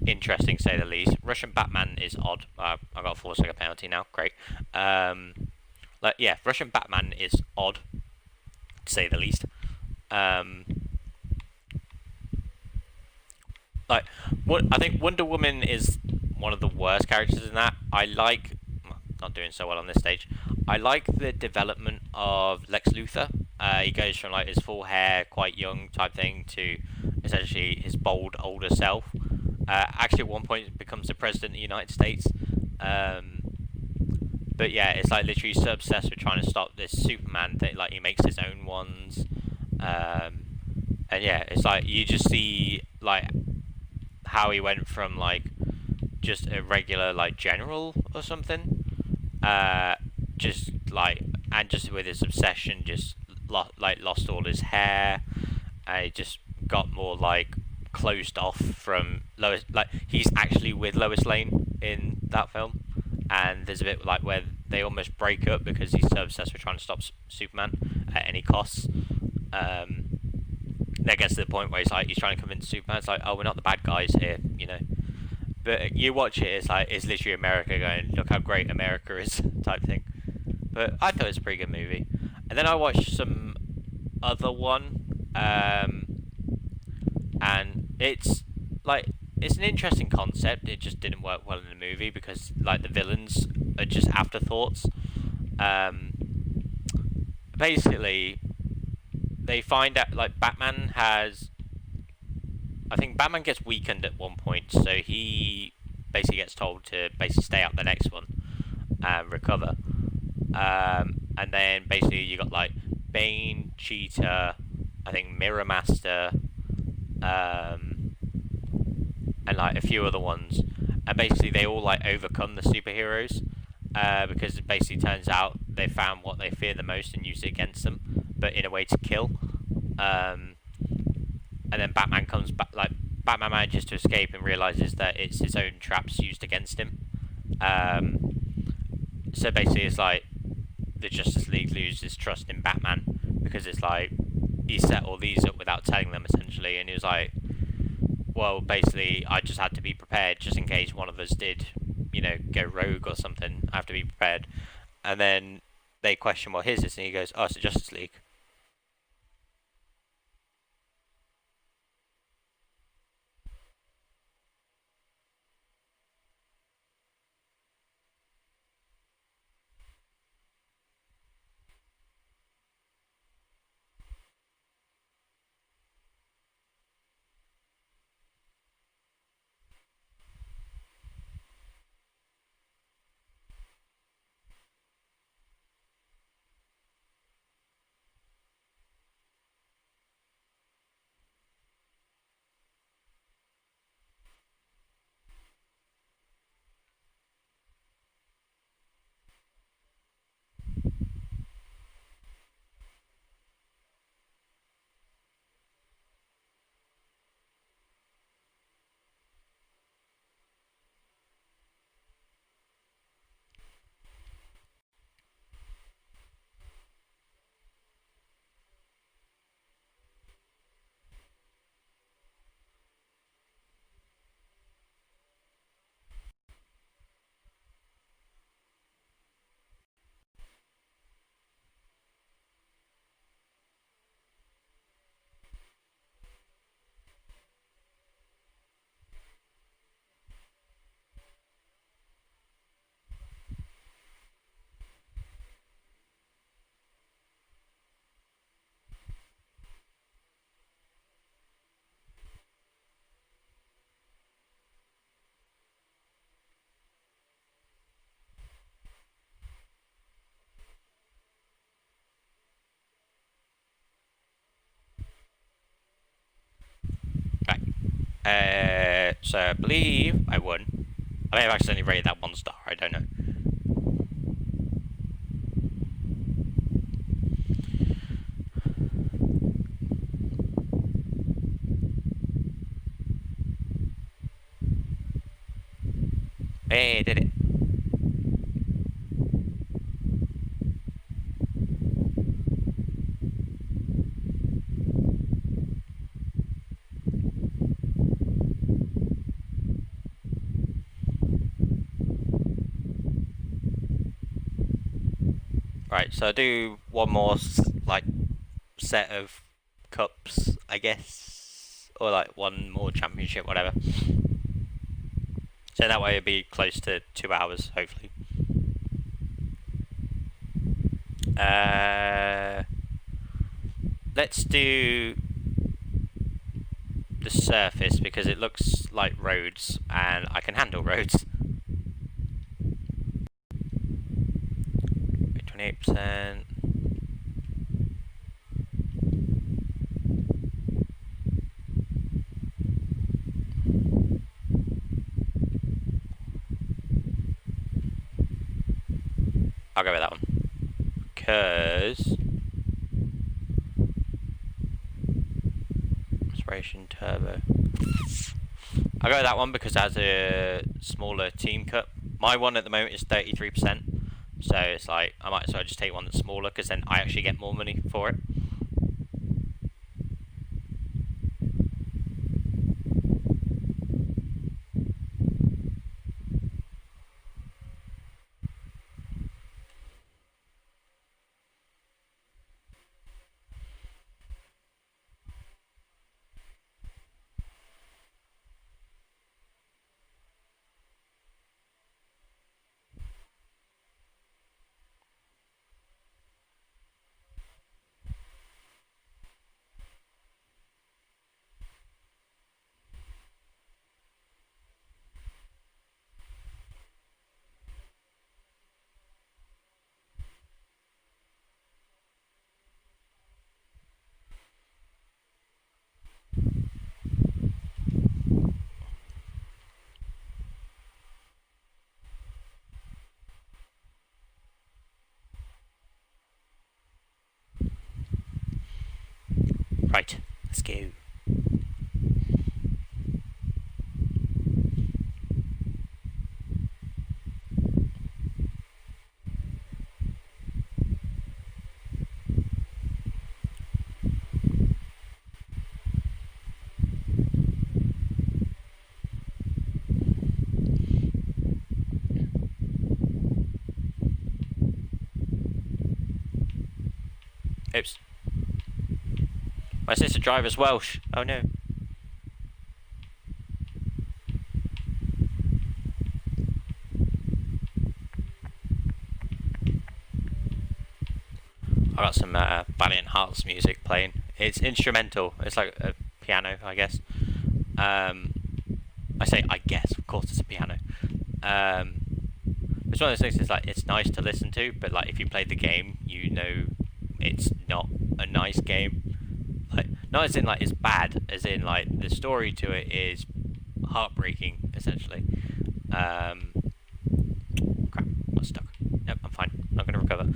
interesting, to say the least. Russian Batman is odd. I got a 4-second penalty now. Great. Yeah, Russian Batman is odd, to say the least. Like, what I think Wonder Woman is one of the worst characters in that. I like, not doing so well on this stage. I like the development of Lex Luthor. He goes from like his full hair, quite young type thing, to essentially his bold older self. Actually, at one point, becomes the president of the United States. But yeah, it's like literally so obsessed with trying to stop this Superman thing. Like he makes his own ones. And yeah, it's like you just see like how he went from like just a regular like general or something, just like, and just with his obsession, just lost all his hair. He just got more like closed off from Lois. Like he's actually with Lois Lane in that film, and there's a bit like where they almost break up because he's so obsessed with trying to stop Superman at any costs. That gets to the point where he's trying to convince Superman, it's like, oh, we're not the bad guys here, you know. But you watch it, it's like it's literally America going, look how great America is, type thing. But I thought it was a pretty good movie. And then I watched some other one, and it's like it's an interesting concept. It just didn't work well in the movie because like the villains are just afterthoughts. Basically, they find out like Batman has. I think Batman gets weakened at one point, so he basically gets told to basically stay out the next one and recover. And then basically you got like Bane, Cheetah, I think Mirror Master, and like a few other ones, and basically they all like overcome the superheroes because it basically turns out they found what they fear the most and use it against them, but in a way to kill. And then Batman comes back, like Batman manages to escape and realizes that it's his own traps used against him. So basically, it's like the Justice League loses trust in Batman because it's like he set all these up without telling them essentially, and he was like, well, basically, I just had to be prepared just in case one of us did, you know, go rogue or something. I have to be prepared. And then they question what his is, and he goes, oh, it's the Justice League. So I believe I won. I may have accidentally rated that 1 star, I don't know. Hey, did it. Right, so I do one more like set of cups, I guess, or like one more championship, whatever. So that way it'll be close to 2 hours, hopefully. Let's do the surface because it looks like roads and I can handle roads. 28%. I'll go with that one. Because Inspiration Turbo. I'll go with that one because it has a smaller team cup. My one at the moment is 33%. So it's like, I might as well just take one that's smaller because then I actually get more money for it. Right, let's go. Oops. My sister driver's Welsh. Oh no. I got some Valiant Hearts music playing. It's instrumental. It's like a piano, I guess. I say I guess. Of course, it's a piano. It's one of those things. It's like it's nice to listen to, but like if you played the game, you know it's not a nice game. Like not as in like it's bad, as in like the story to it is heartbreaking, essentially. Crap, I'm stuck. Nope, I'm fine. I'm not gonna recover.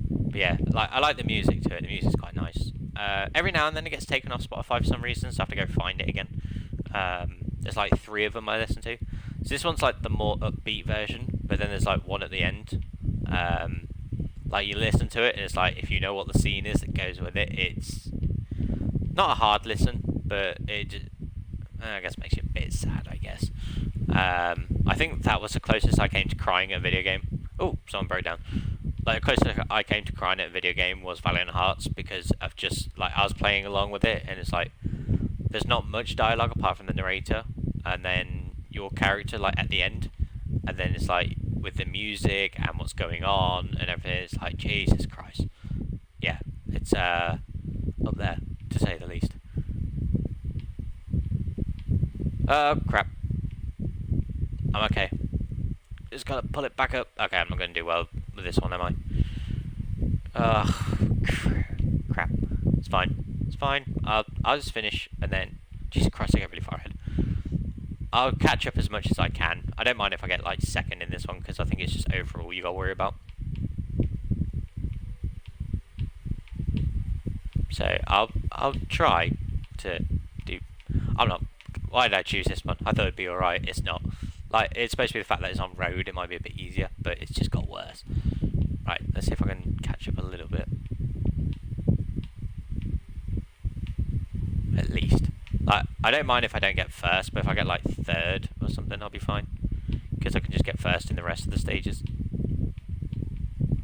But yeah, like I like the music to it. The music's quite nice. Every now and then it gets taken off Spotify for some reason, so I have to go find it again. There's like 3 of them I listen to. So this one's like the more upbeat version, but then there's like one at the end. Like you listen to it, and it's like if you know what the scene is that goes with it, it's not a hard listen, but it just, I guess makes you a bit sad. I guess. I think that was the closest I came to crying at a video game. Oh, someone broke down. Like the closest I came to crying at a video game was Valiant Hearts because of just like I was playing along with it, and it's like there's not much dialogue apart from the narrator, and then your character like at the end, and then it's like with the music and what's going on and everything, it's like Jesus Christ. Yeah, it's up there to say the least. Crap. I'm okay. Just gotta pull it back up. Okay, I'm not gonna do well with this one, am I? Crap. It's fine. It's fine. I'll just finish and then. Jesus Christ, I get really far ahead. I'll catch up as much as I can. I don't mind if I get like second in this one because I think it's just overall you gotta worry about. So I'll try to do. I'm not. Why did I choose this one? I thought it'd be alright. It's not. Like, it's supposed to be the fact that it's on road, it might be a bit easier, but it's just got worse. Right, let's see if I can catch up a little bit. At least. Like, I don't mind if I don't get first, but if I get like third or something, I'll be fine. Because I can just get first in the rest of the stages.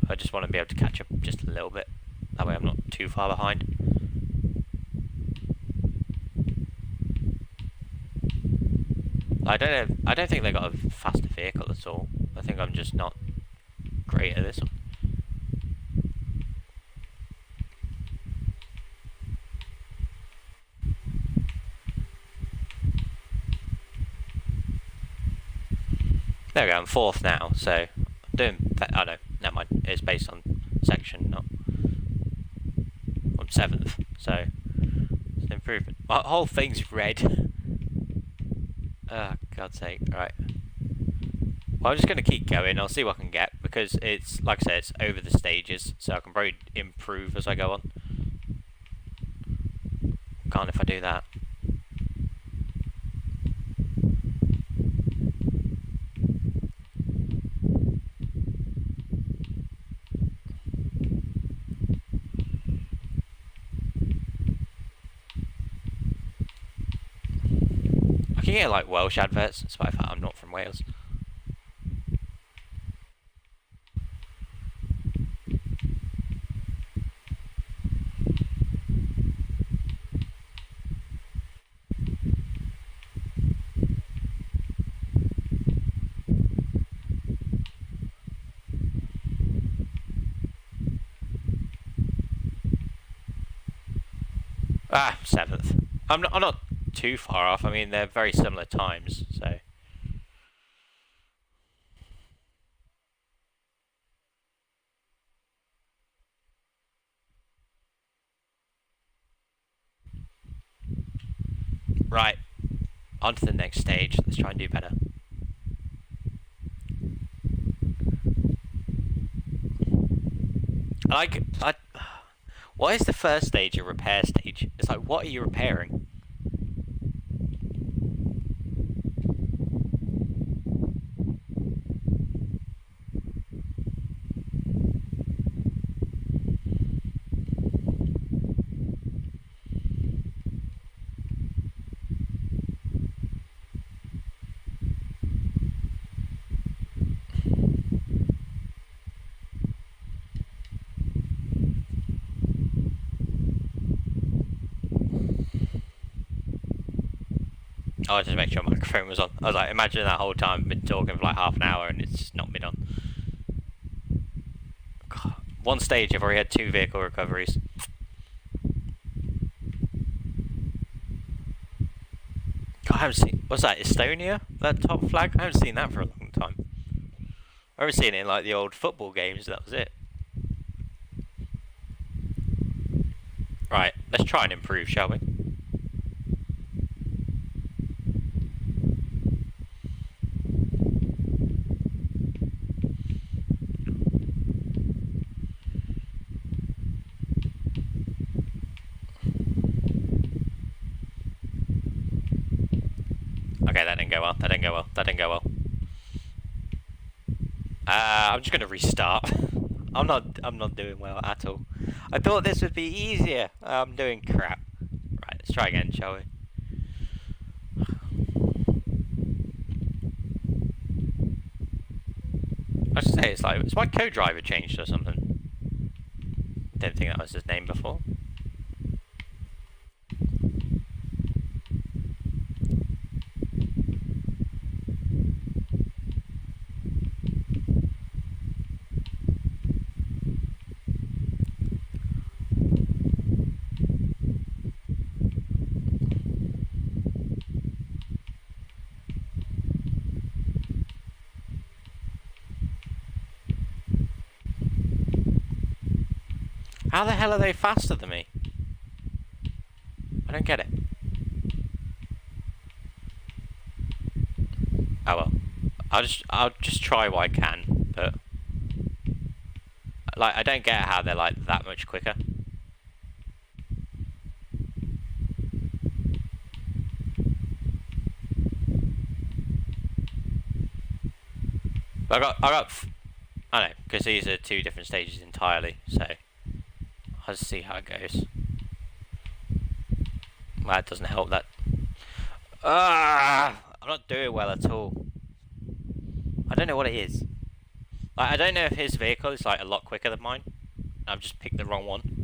I just want to be able to catch up just a little bit. That way I'm not too far behind. I don't think they got a faster vehicle at all. I think I'm just not great at this one. There we go, I'm fourth now, so I'm doing... Oh no, never mind. It's based on section, not on seventh, so it's an improvement. My whole thing's red. Oh, God's sake. Right. Well, I'm just going to keep going. I'll see what I can get, because it's, like I said, it's over the stages, so I can probably improve as I go on. Can't if I do that. I can get like Welsh adverts, despite the fact I'm not from Wales. Ah, seventh. I'm not too far off. I mean, they're very similar times, so. Right, on to the next stage. Let's try and do better. Why is the first stage a repair stage? It's like, what are you repairing? I wanted to make sure my microphone was on. I was like, imagine that whole time I've been talking for like half an hour and it's just not been on. God, one stage I've already had 2 vehicle recoveries. God, I haven't seen... What's that, Estonia? That top flag? I haven't seen that for a long time. I haven't seen it in like the old football games, that was it. Right, let's try and improve, shall we? Okay, that didn't go well. That didn't go well. That didn't go well. I'm just gonna restart. I'm not doing well at all. I thought this would be easier. I'm doing crap. Right, let's try again, shall we? I should say it's like, is my co-driver changed or something? Didn't think that was his name before. How the hell are they faster than me? I don't get it. Oh well. I'll just try what I can, but like I don't get how they're like that much quicker. I know, because these are two different stages entirely, so I'll just see how it goes. Well, that doesn't help that. I'm not doing well at all. I don't know what it is. Like, I don't know if his vehicle is like a lot quicker than mine. I've just picked the wrong one.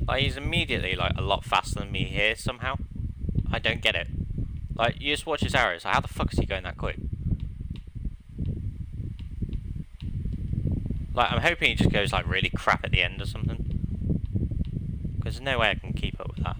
Like, he's immediately like a lot faster than me here somehow. I don't get it. Like, you just watch his arrows. Like, how the fuck is he going that quick? Like, I'm hoping he just goes like really crap at the end or something. Because there's no way I can keep up with that.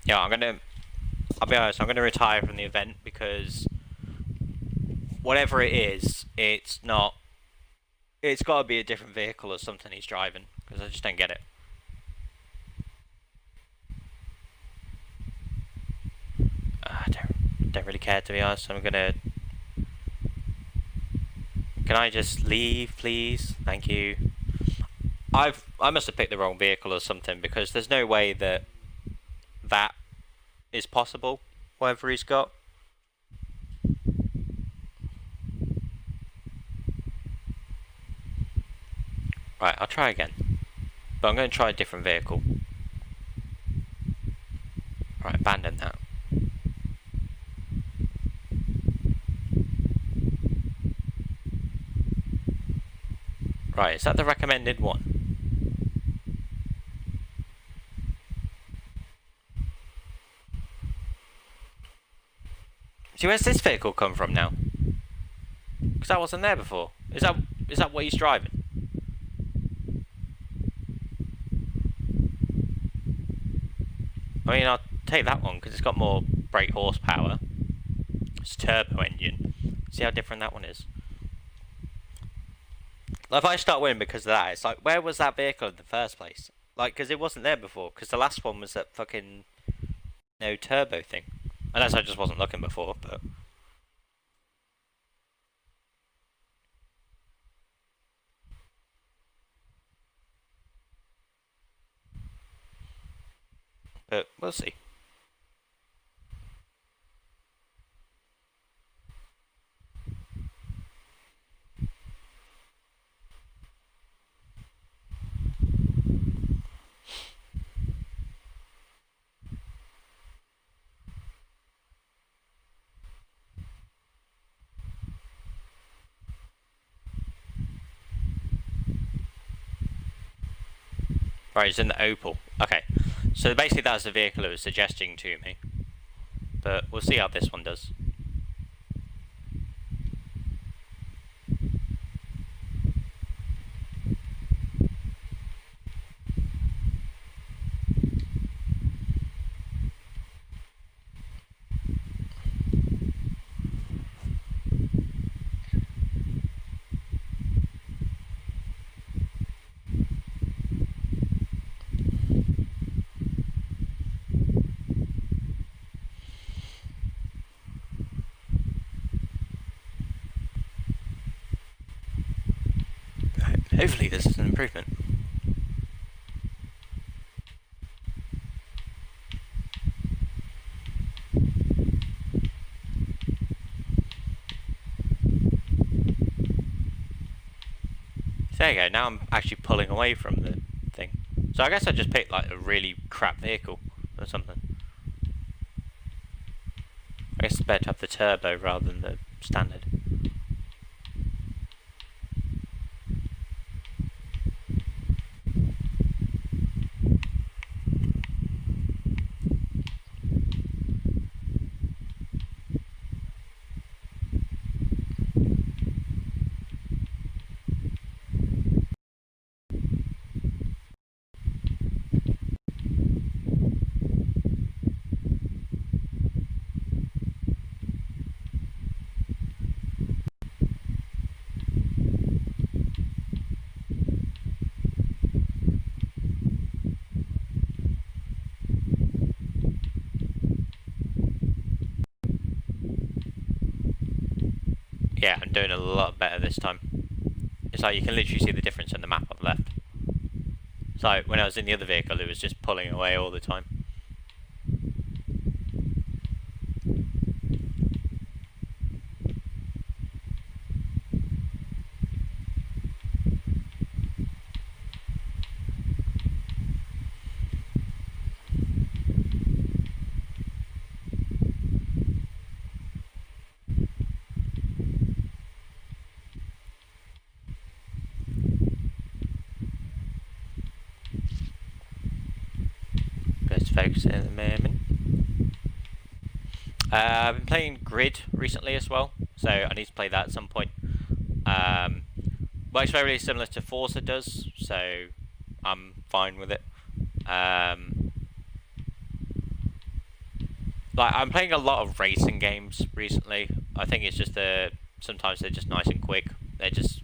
Yeah, I'll be honest, I'm gonna retire from the event because whatever it is, it's gotta be a different vehicle or something he's driving, because I just don't get it. I don't really care, to be honest. I'm gonna... Can I just leave, please? Thank you. I must have picked the wrong vehicle or something, because there's no way that is possible, whatever he's got. Right, I'll try again. But I'm going to try a different vehicle. Right, abandon that. Right, is that the recommended one? See, where's this vehicle come from now? Because that wasn't there before. Is that what he's driving? I mean, I'll take that one because it's got more brake horsepower. It's a turbo engine. See how different that one is. Like, if I start winning because of that, it's like, where was that vehicle in the first place? Like, because it wasn't there before. Because the last one was that fucking no turbo thing. Unless I just wasn't looking before, but... But we'll see. Right, it's in the Opal. Okay. So basically that's the vehicle it was suggesting to me. But we'll see how this one does. Hopefully this is an improvement. So there you go, now I'm actually pulling away from the thing. So I guess I just picked like a really crap vehicle or something. I guess it's better to have the turbo rather than the standard. Yeah, I'm doing a lot better this time. It's like you can literally see the difference on the map on the left. It's like when I was in the other vehicle, it was just pulling away all the time. Best focus at the moment. I've been playing Grid recently as well, so I need to play that at some point. Works very similar to Forza does, so I'm fine with it. Like I'm playing a lot of racing games recently. I think it's just sometimes they're just nice and quick. They're just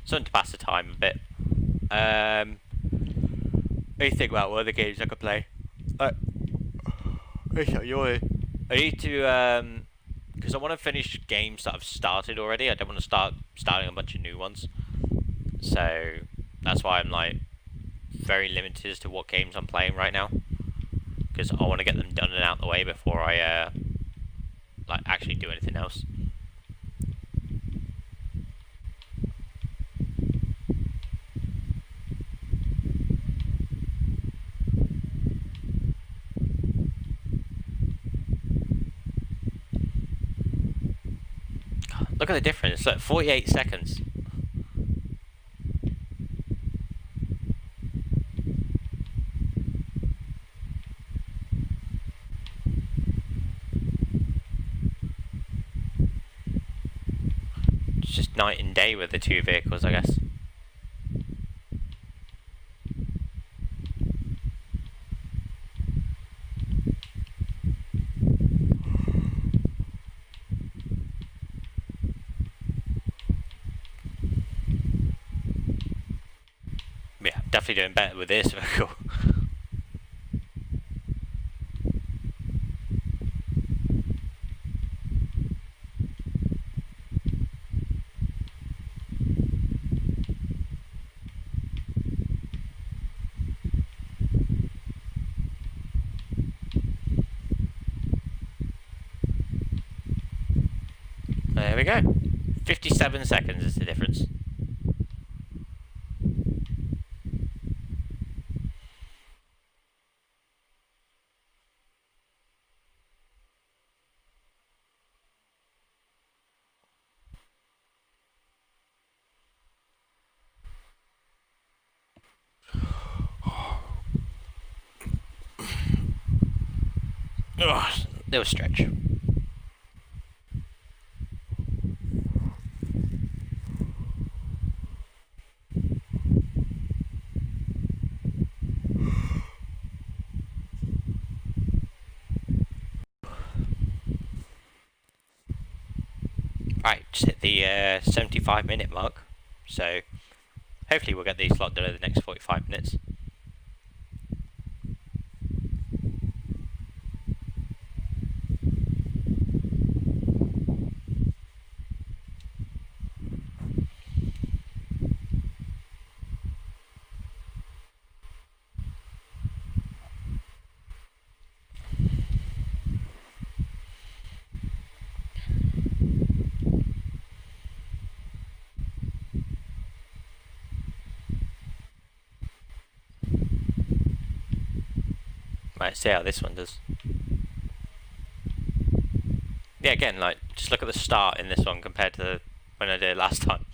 something to pass the time a bit. What do you think about what other games I could play? I need to because I want to finish games that I've started already. I don't want to starting a bunch of new ones. So that's why I'm like very limited as to what games I'm playing right now, because I want to get them done and out of the way before I like actually do anything else. Look at the difference. Look, 48 seconds. It's just night and day with the two vehicles, I guess. Yeah, definitely doing better with this vehicle. There we go. 57 seconds is the difference. Ugh, little stretch. Right, just hit the 75-minute mark, so hopefully we'll get these locked done over the next 45 minutes. Right, see how this one does. Yeah, again, like, just look at the start in this one compared to when I did it last time.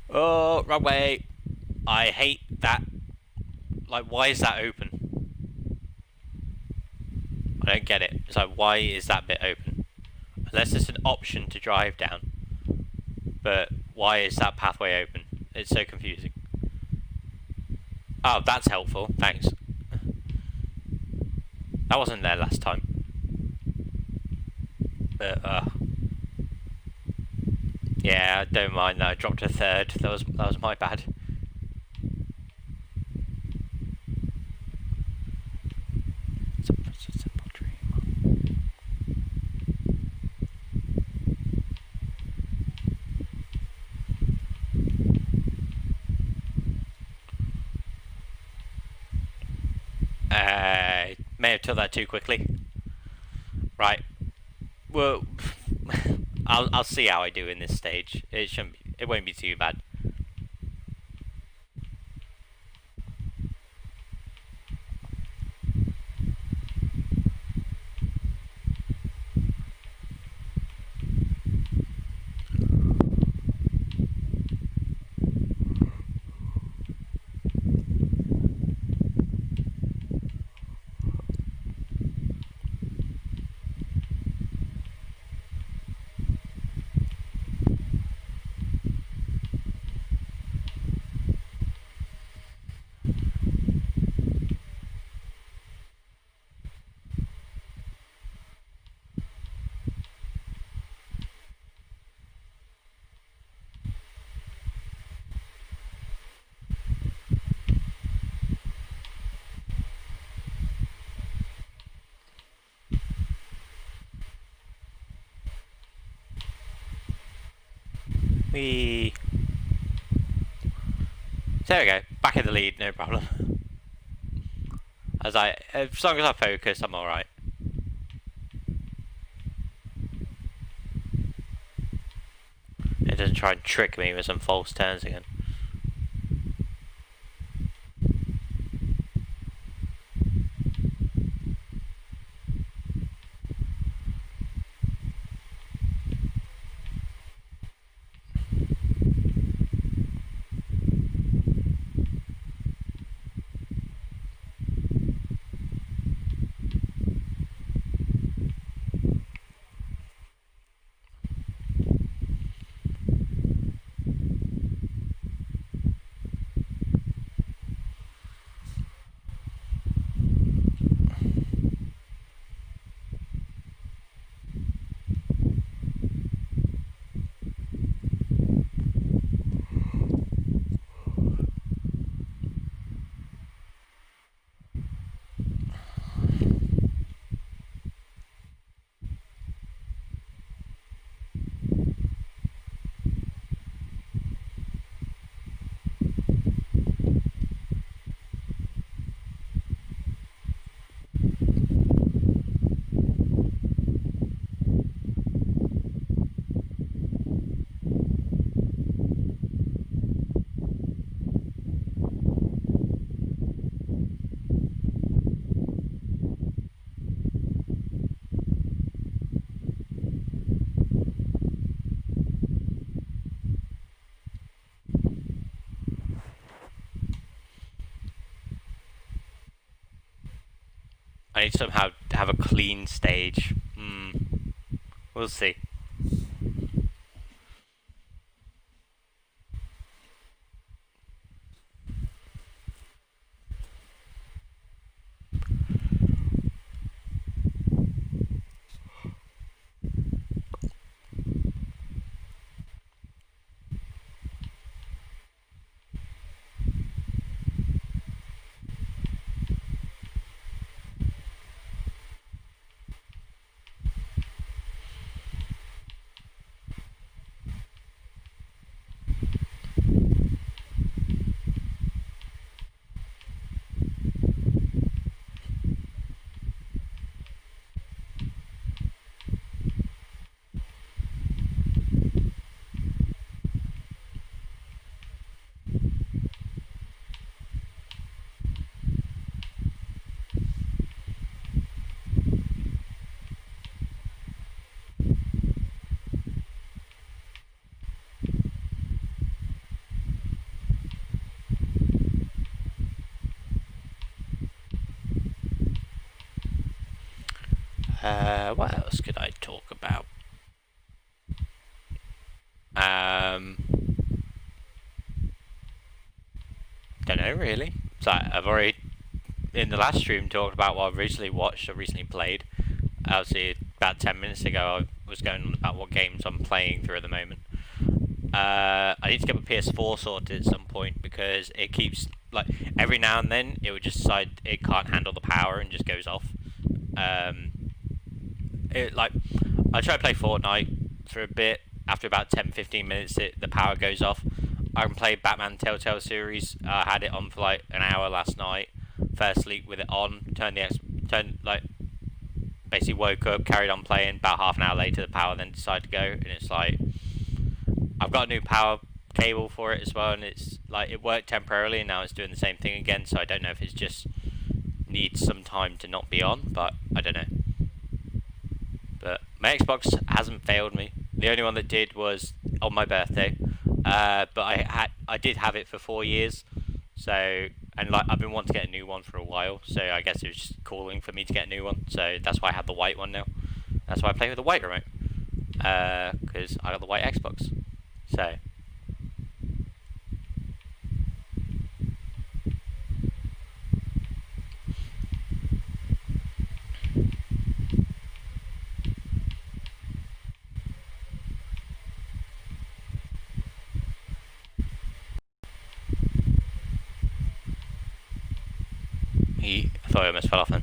Oh, wrong way. I hate that. Like, why is that open? I don't get it. It's like, why is that bit open? Unless it's an option to drive down. But why is that pathway open? It's so confusing. Oh, that's helpful. Thanks. That wasn't there last time. But, Yeah, I don't mind that. I dropped to third. That was my bad. It's a simple dream. May have took that too quickly. Right. Well, I'll see how I do in this stage. It won't be too bad. Whee. So there we go. Back in the lead, no problem. As long as I focus, I'm alright. It doesn't try and trick me with some false turns again. I need to somehow have a clean stage. We'll see. What else could I talk about? Don't know really. So I've already in the last stream talked about what I recently watched or recently played. Obviously, about 10 minutes ago, I was going on about what games I'm playing through at the moment. I need to get my PS4 sorted at some point because it keeps like every now and then it would just decide it can't handle the power and just goes off. It like I try to play Fortnite for a bit. After about 10-15 minutes, the power goes off. I can play Batman Telltale series. I had it on for like an hour last night. Fell asleep with it on. Basically woke up, carried on playing. About half an hour later, the power then decided to go, and it's like I've got a new power cable for it as well, and it's like it worked temporarily, and now it's doing the same thing again. So I don't know if it's just needs some time to not be on, but I don't know. But my Xbox hasn't failed me. The only one that did was on my birthday, but I did have it for 4 years, so and like I've been wanting to get a new one for a while, so I guess it was just calling for me to get a new one. So that's why I have the white one now. That's why I play with the white remote, because I got the white Xbox. So. I thought I almost fell off then.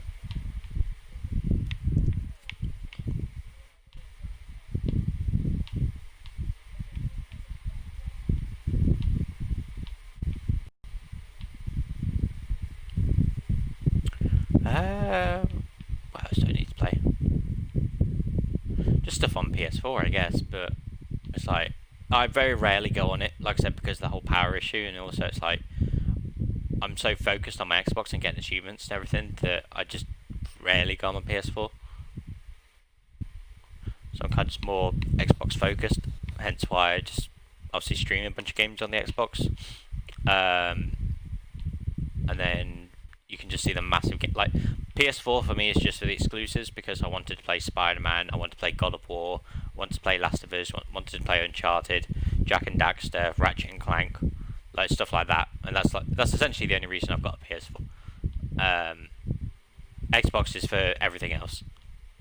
What else do I need to play? Just stuff on PS4, I guess, but it's like I very rarely go on it, like I said, because of the whole power issue, and also it's like I'm so focused on my Xbox and getting achievements and everything that I just rarely go on my PS4. So I'm kind of just more Xbox focused, hence why I just obviously stream a bunch of games on the Xbox. And then you can just see the massive game. Like PS4 for me is just for the exclusives because I wanted to play Spider-Man, I wanted to play God of War, wanted to play Last of Us, wanted to play Uncharted, Jack and Daxter, Ratchet and Clank, like stuff like that. And that's essentially the only reason I've got a PS4. Xbox is for everything else,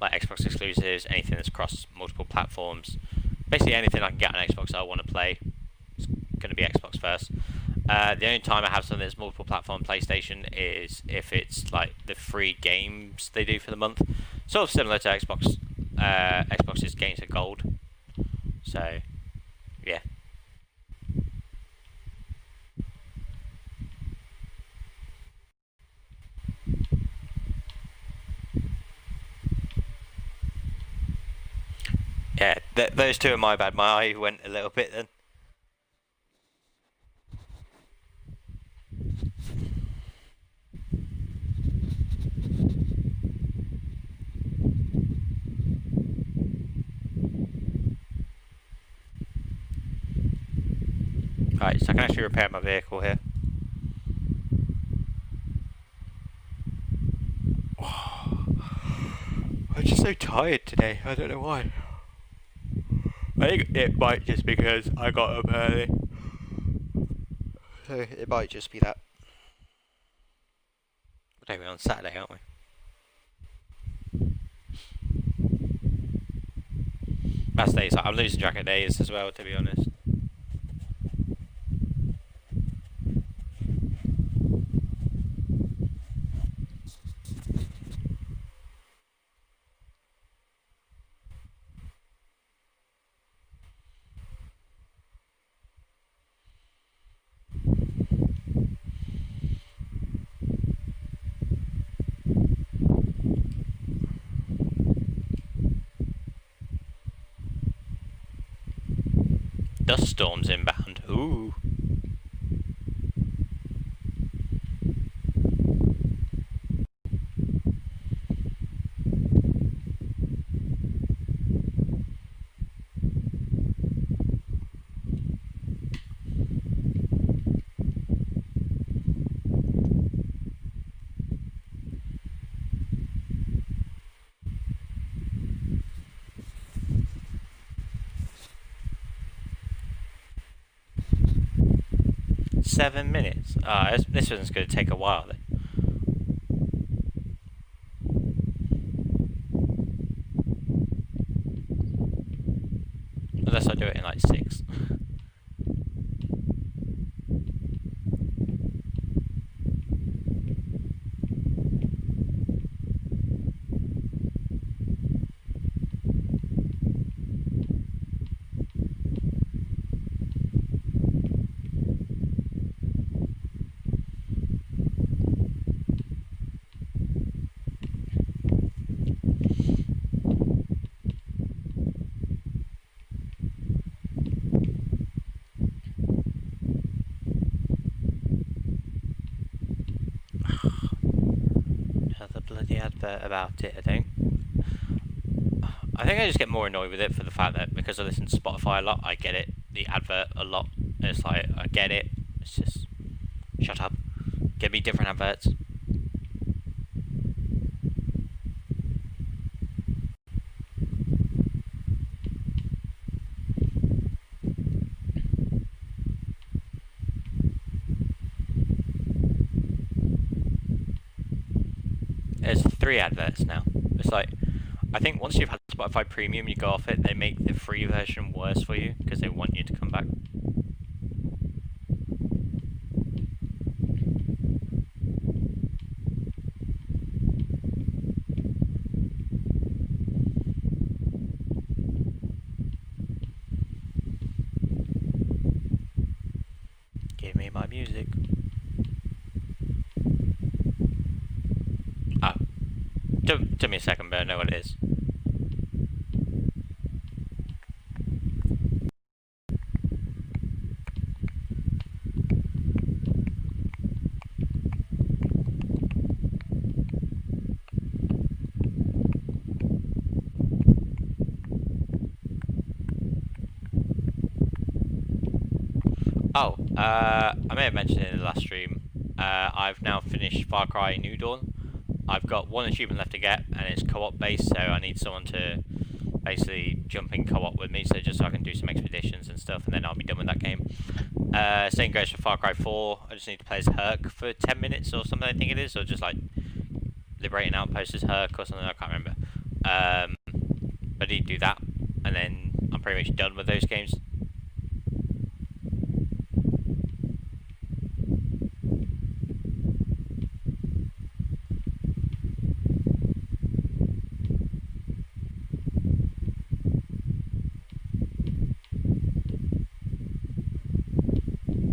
like Xbox exclusives, anything that's across multiple platforms. Basically anything I can get on Xbox that I want to play, it's going to be Xbox first. The only time I have something that's multiple platform PlayStation is if it's like the free games they do for the month. Sort of similar to Xbox. Xbox's games are gold. So, yeah. Yeah, those two are my bad. My eye went a little bit then. Right, so I can actually repair my vehicle here. I'm just so tired today, I don't know why. I think it might just because I got up early. So it might just be that. What day are we on? Saturday, aren't we? Last days, I'm losing track of days as well, to be honest. Dust storms inbound. Ooh. Seven minutes. This one's going to take a while then. Unless I do it in like 6. advert about it, I think. I think I just get more annoyed with it for the fact that because I listen to Spotify a lot, I get it, the advert a lot. It's like, I get it, it's just, shut up. Give me different adverts. There's 3 adverts now. It's like, I think once you've had Spotify Premium, you go off it, they make the free version worse for you, because they want you to come back. Give me my music. Oh. Give me a second, but I know what it is. Oh, I may have mentioned it in the last stream. I've now finished Far Cry New Dawn. I've got 1 achievement left to get, and it's co-op based, so I need someone to basically jump in co-op with me, so just so I can do some expeditions and stuff, and then I'll be done with that game. Same goes for Far Cry 4. I just need to play as Herc for 10 minutes or something, I think it is, or just like liberating outposts as Herc or something, I can't remember. But I need to do that, and then I'm pretty much done with those games.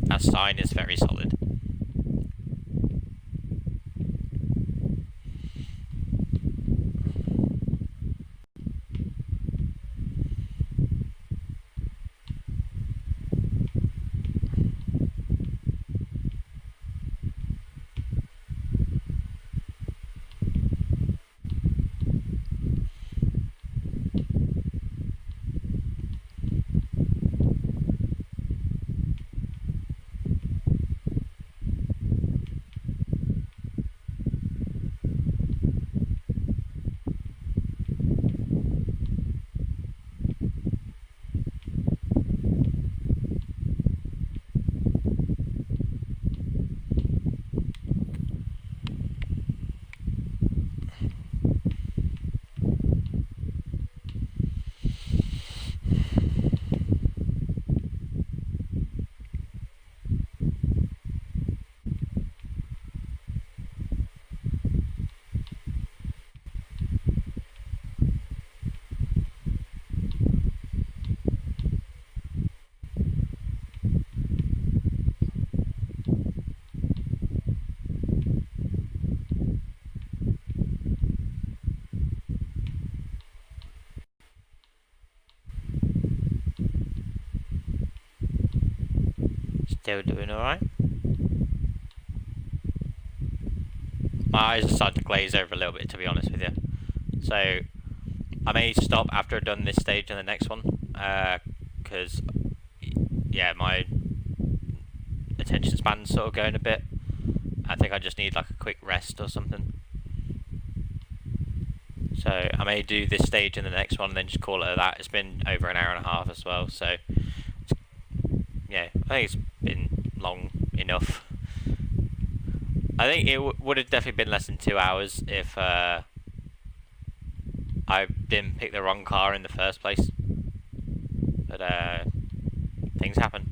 That sign is very solid. Still doing alright. My eyes are starting to glaze over a little bit, to be honest with you. So, I may stop after I've done this stage and the next one. Because, yeah, my attention span's sort of going a bit. I think I just need like a quick rest or something. So, I may do this stage and the next one and then just call it that. It's been over an hour and a half as well, so... yeah, I think it's been long enough. I think it would have definitely been less than 2 hours if I didn't pick the wrong car in the first place. But things happen.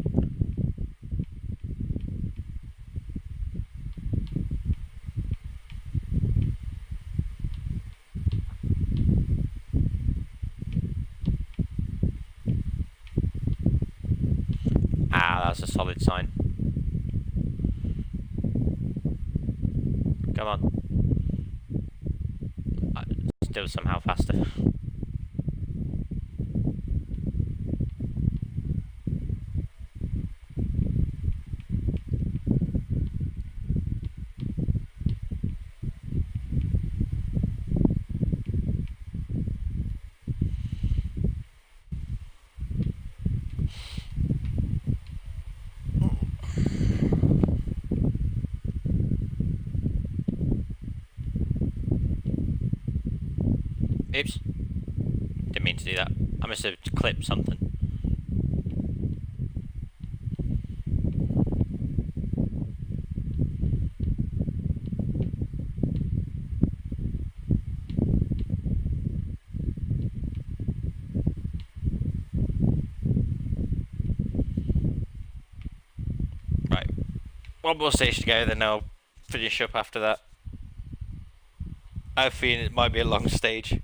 Ah, that's a solid sign. Come on. Still somehow faster. Oops. Didn't mean to do that. I must have clipped something. Right. One more stage to go, then I'll finish up after that. I have a feeling it might be a long stage.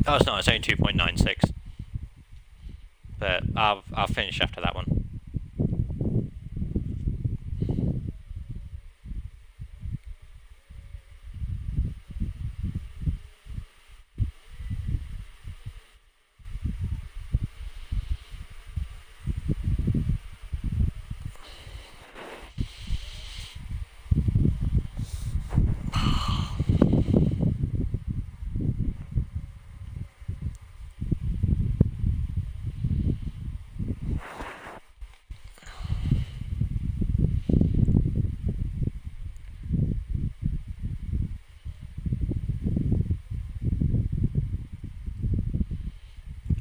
Oh, it's not. It's only 2.96. But I'll finish after that one.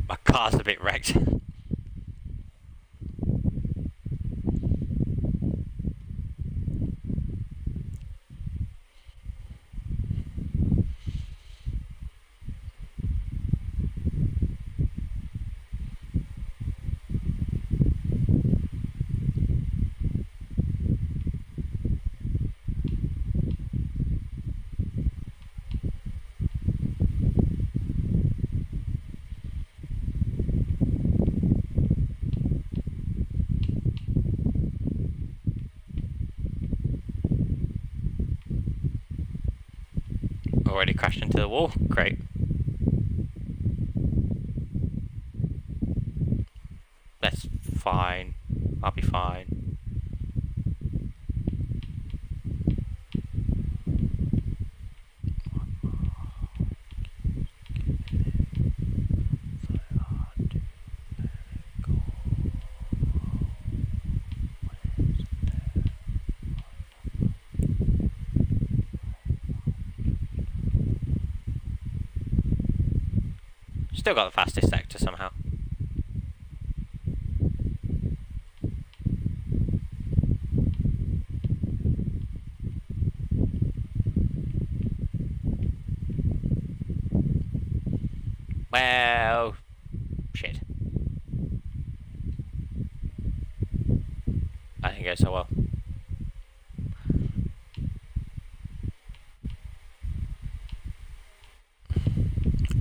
My car's a bit wrecked. Already crashed into the wall. Great. That's fine. I'll be fine. Still got the fastest sector somehow. Well, shit. I didn't go so well.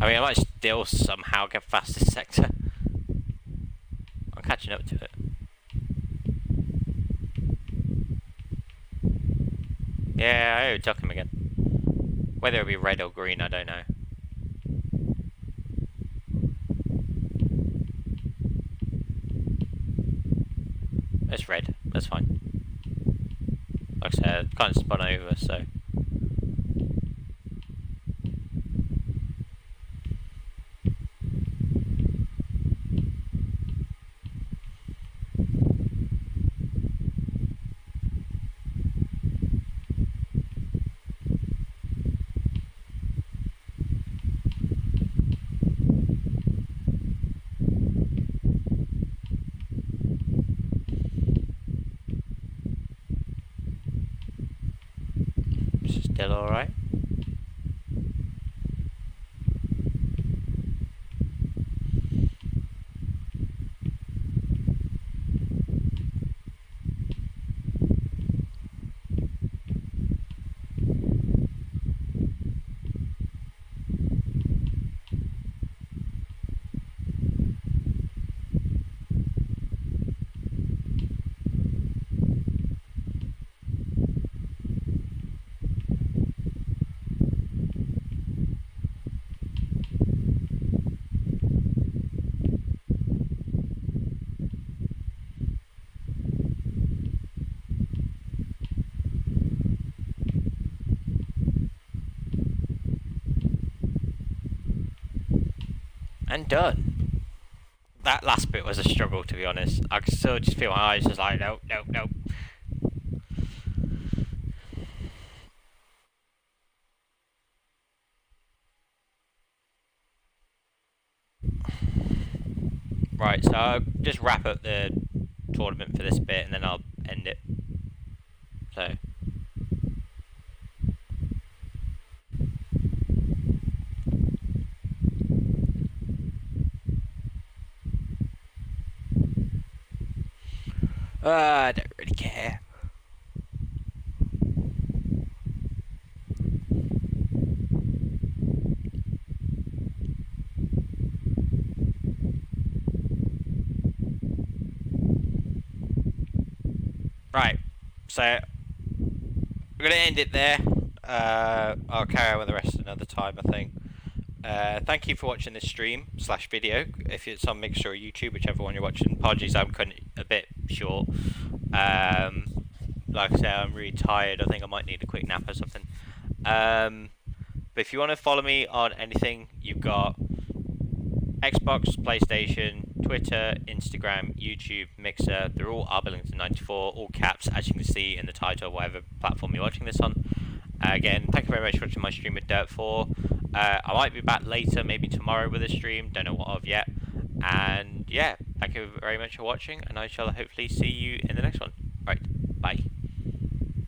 I mean, I might still somehow get fastest sector. I'm catching up to it. Yeah, I overtook him again. Whether it'll be red or green, I don't know. It's red. That's fine. Like I said, kind of spun over, so. And done. That last bit was a struggle, to be honest. I could still just feel my eyes just like, nope, nope, nope. Right, so I'll just wrap up the tournament for this bit and then I'll end it. So. I don't really care. Right, so I'm going to end it there. I'll carry on with the rest another time, I think. Thank you for watching this stream / video. If it's on Mixer or YouTube, whichever one you're watching. Apologies, I'm a bit short. Like I said, I'm really tired. I think I might need a quick nap or something. But if you want to follow me on anything, you've got Xbox, PlayStation, Twitter, Instagram, YouTube, Mixer. They're all RBILLINGTON94, all caps, as you can see in the title of whatever platform you're watching this on. Again, thank you very much for watching my stream with Dirt4. I might be back later, maybe tomorrow with a stream, don't know what of yet. And yeah, thank you very much for watching, and I shall hopefully see you in the next one. Right, bye.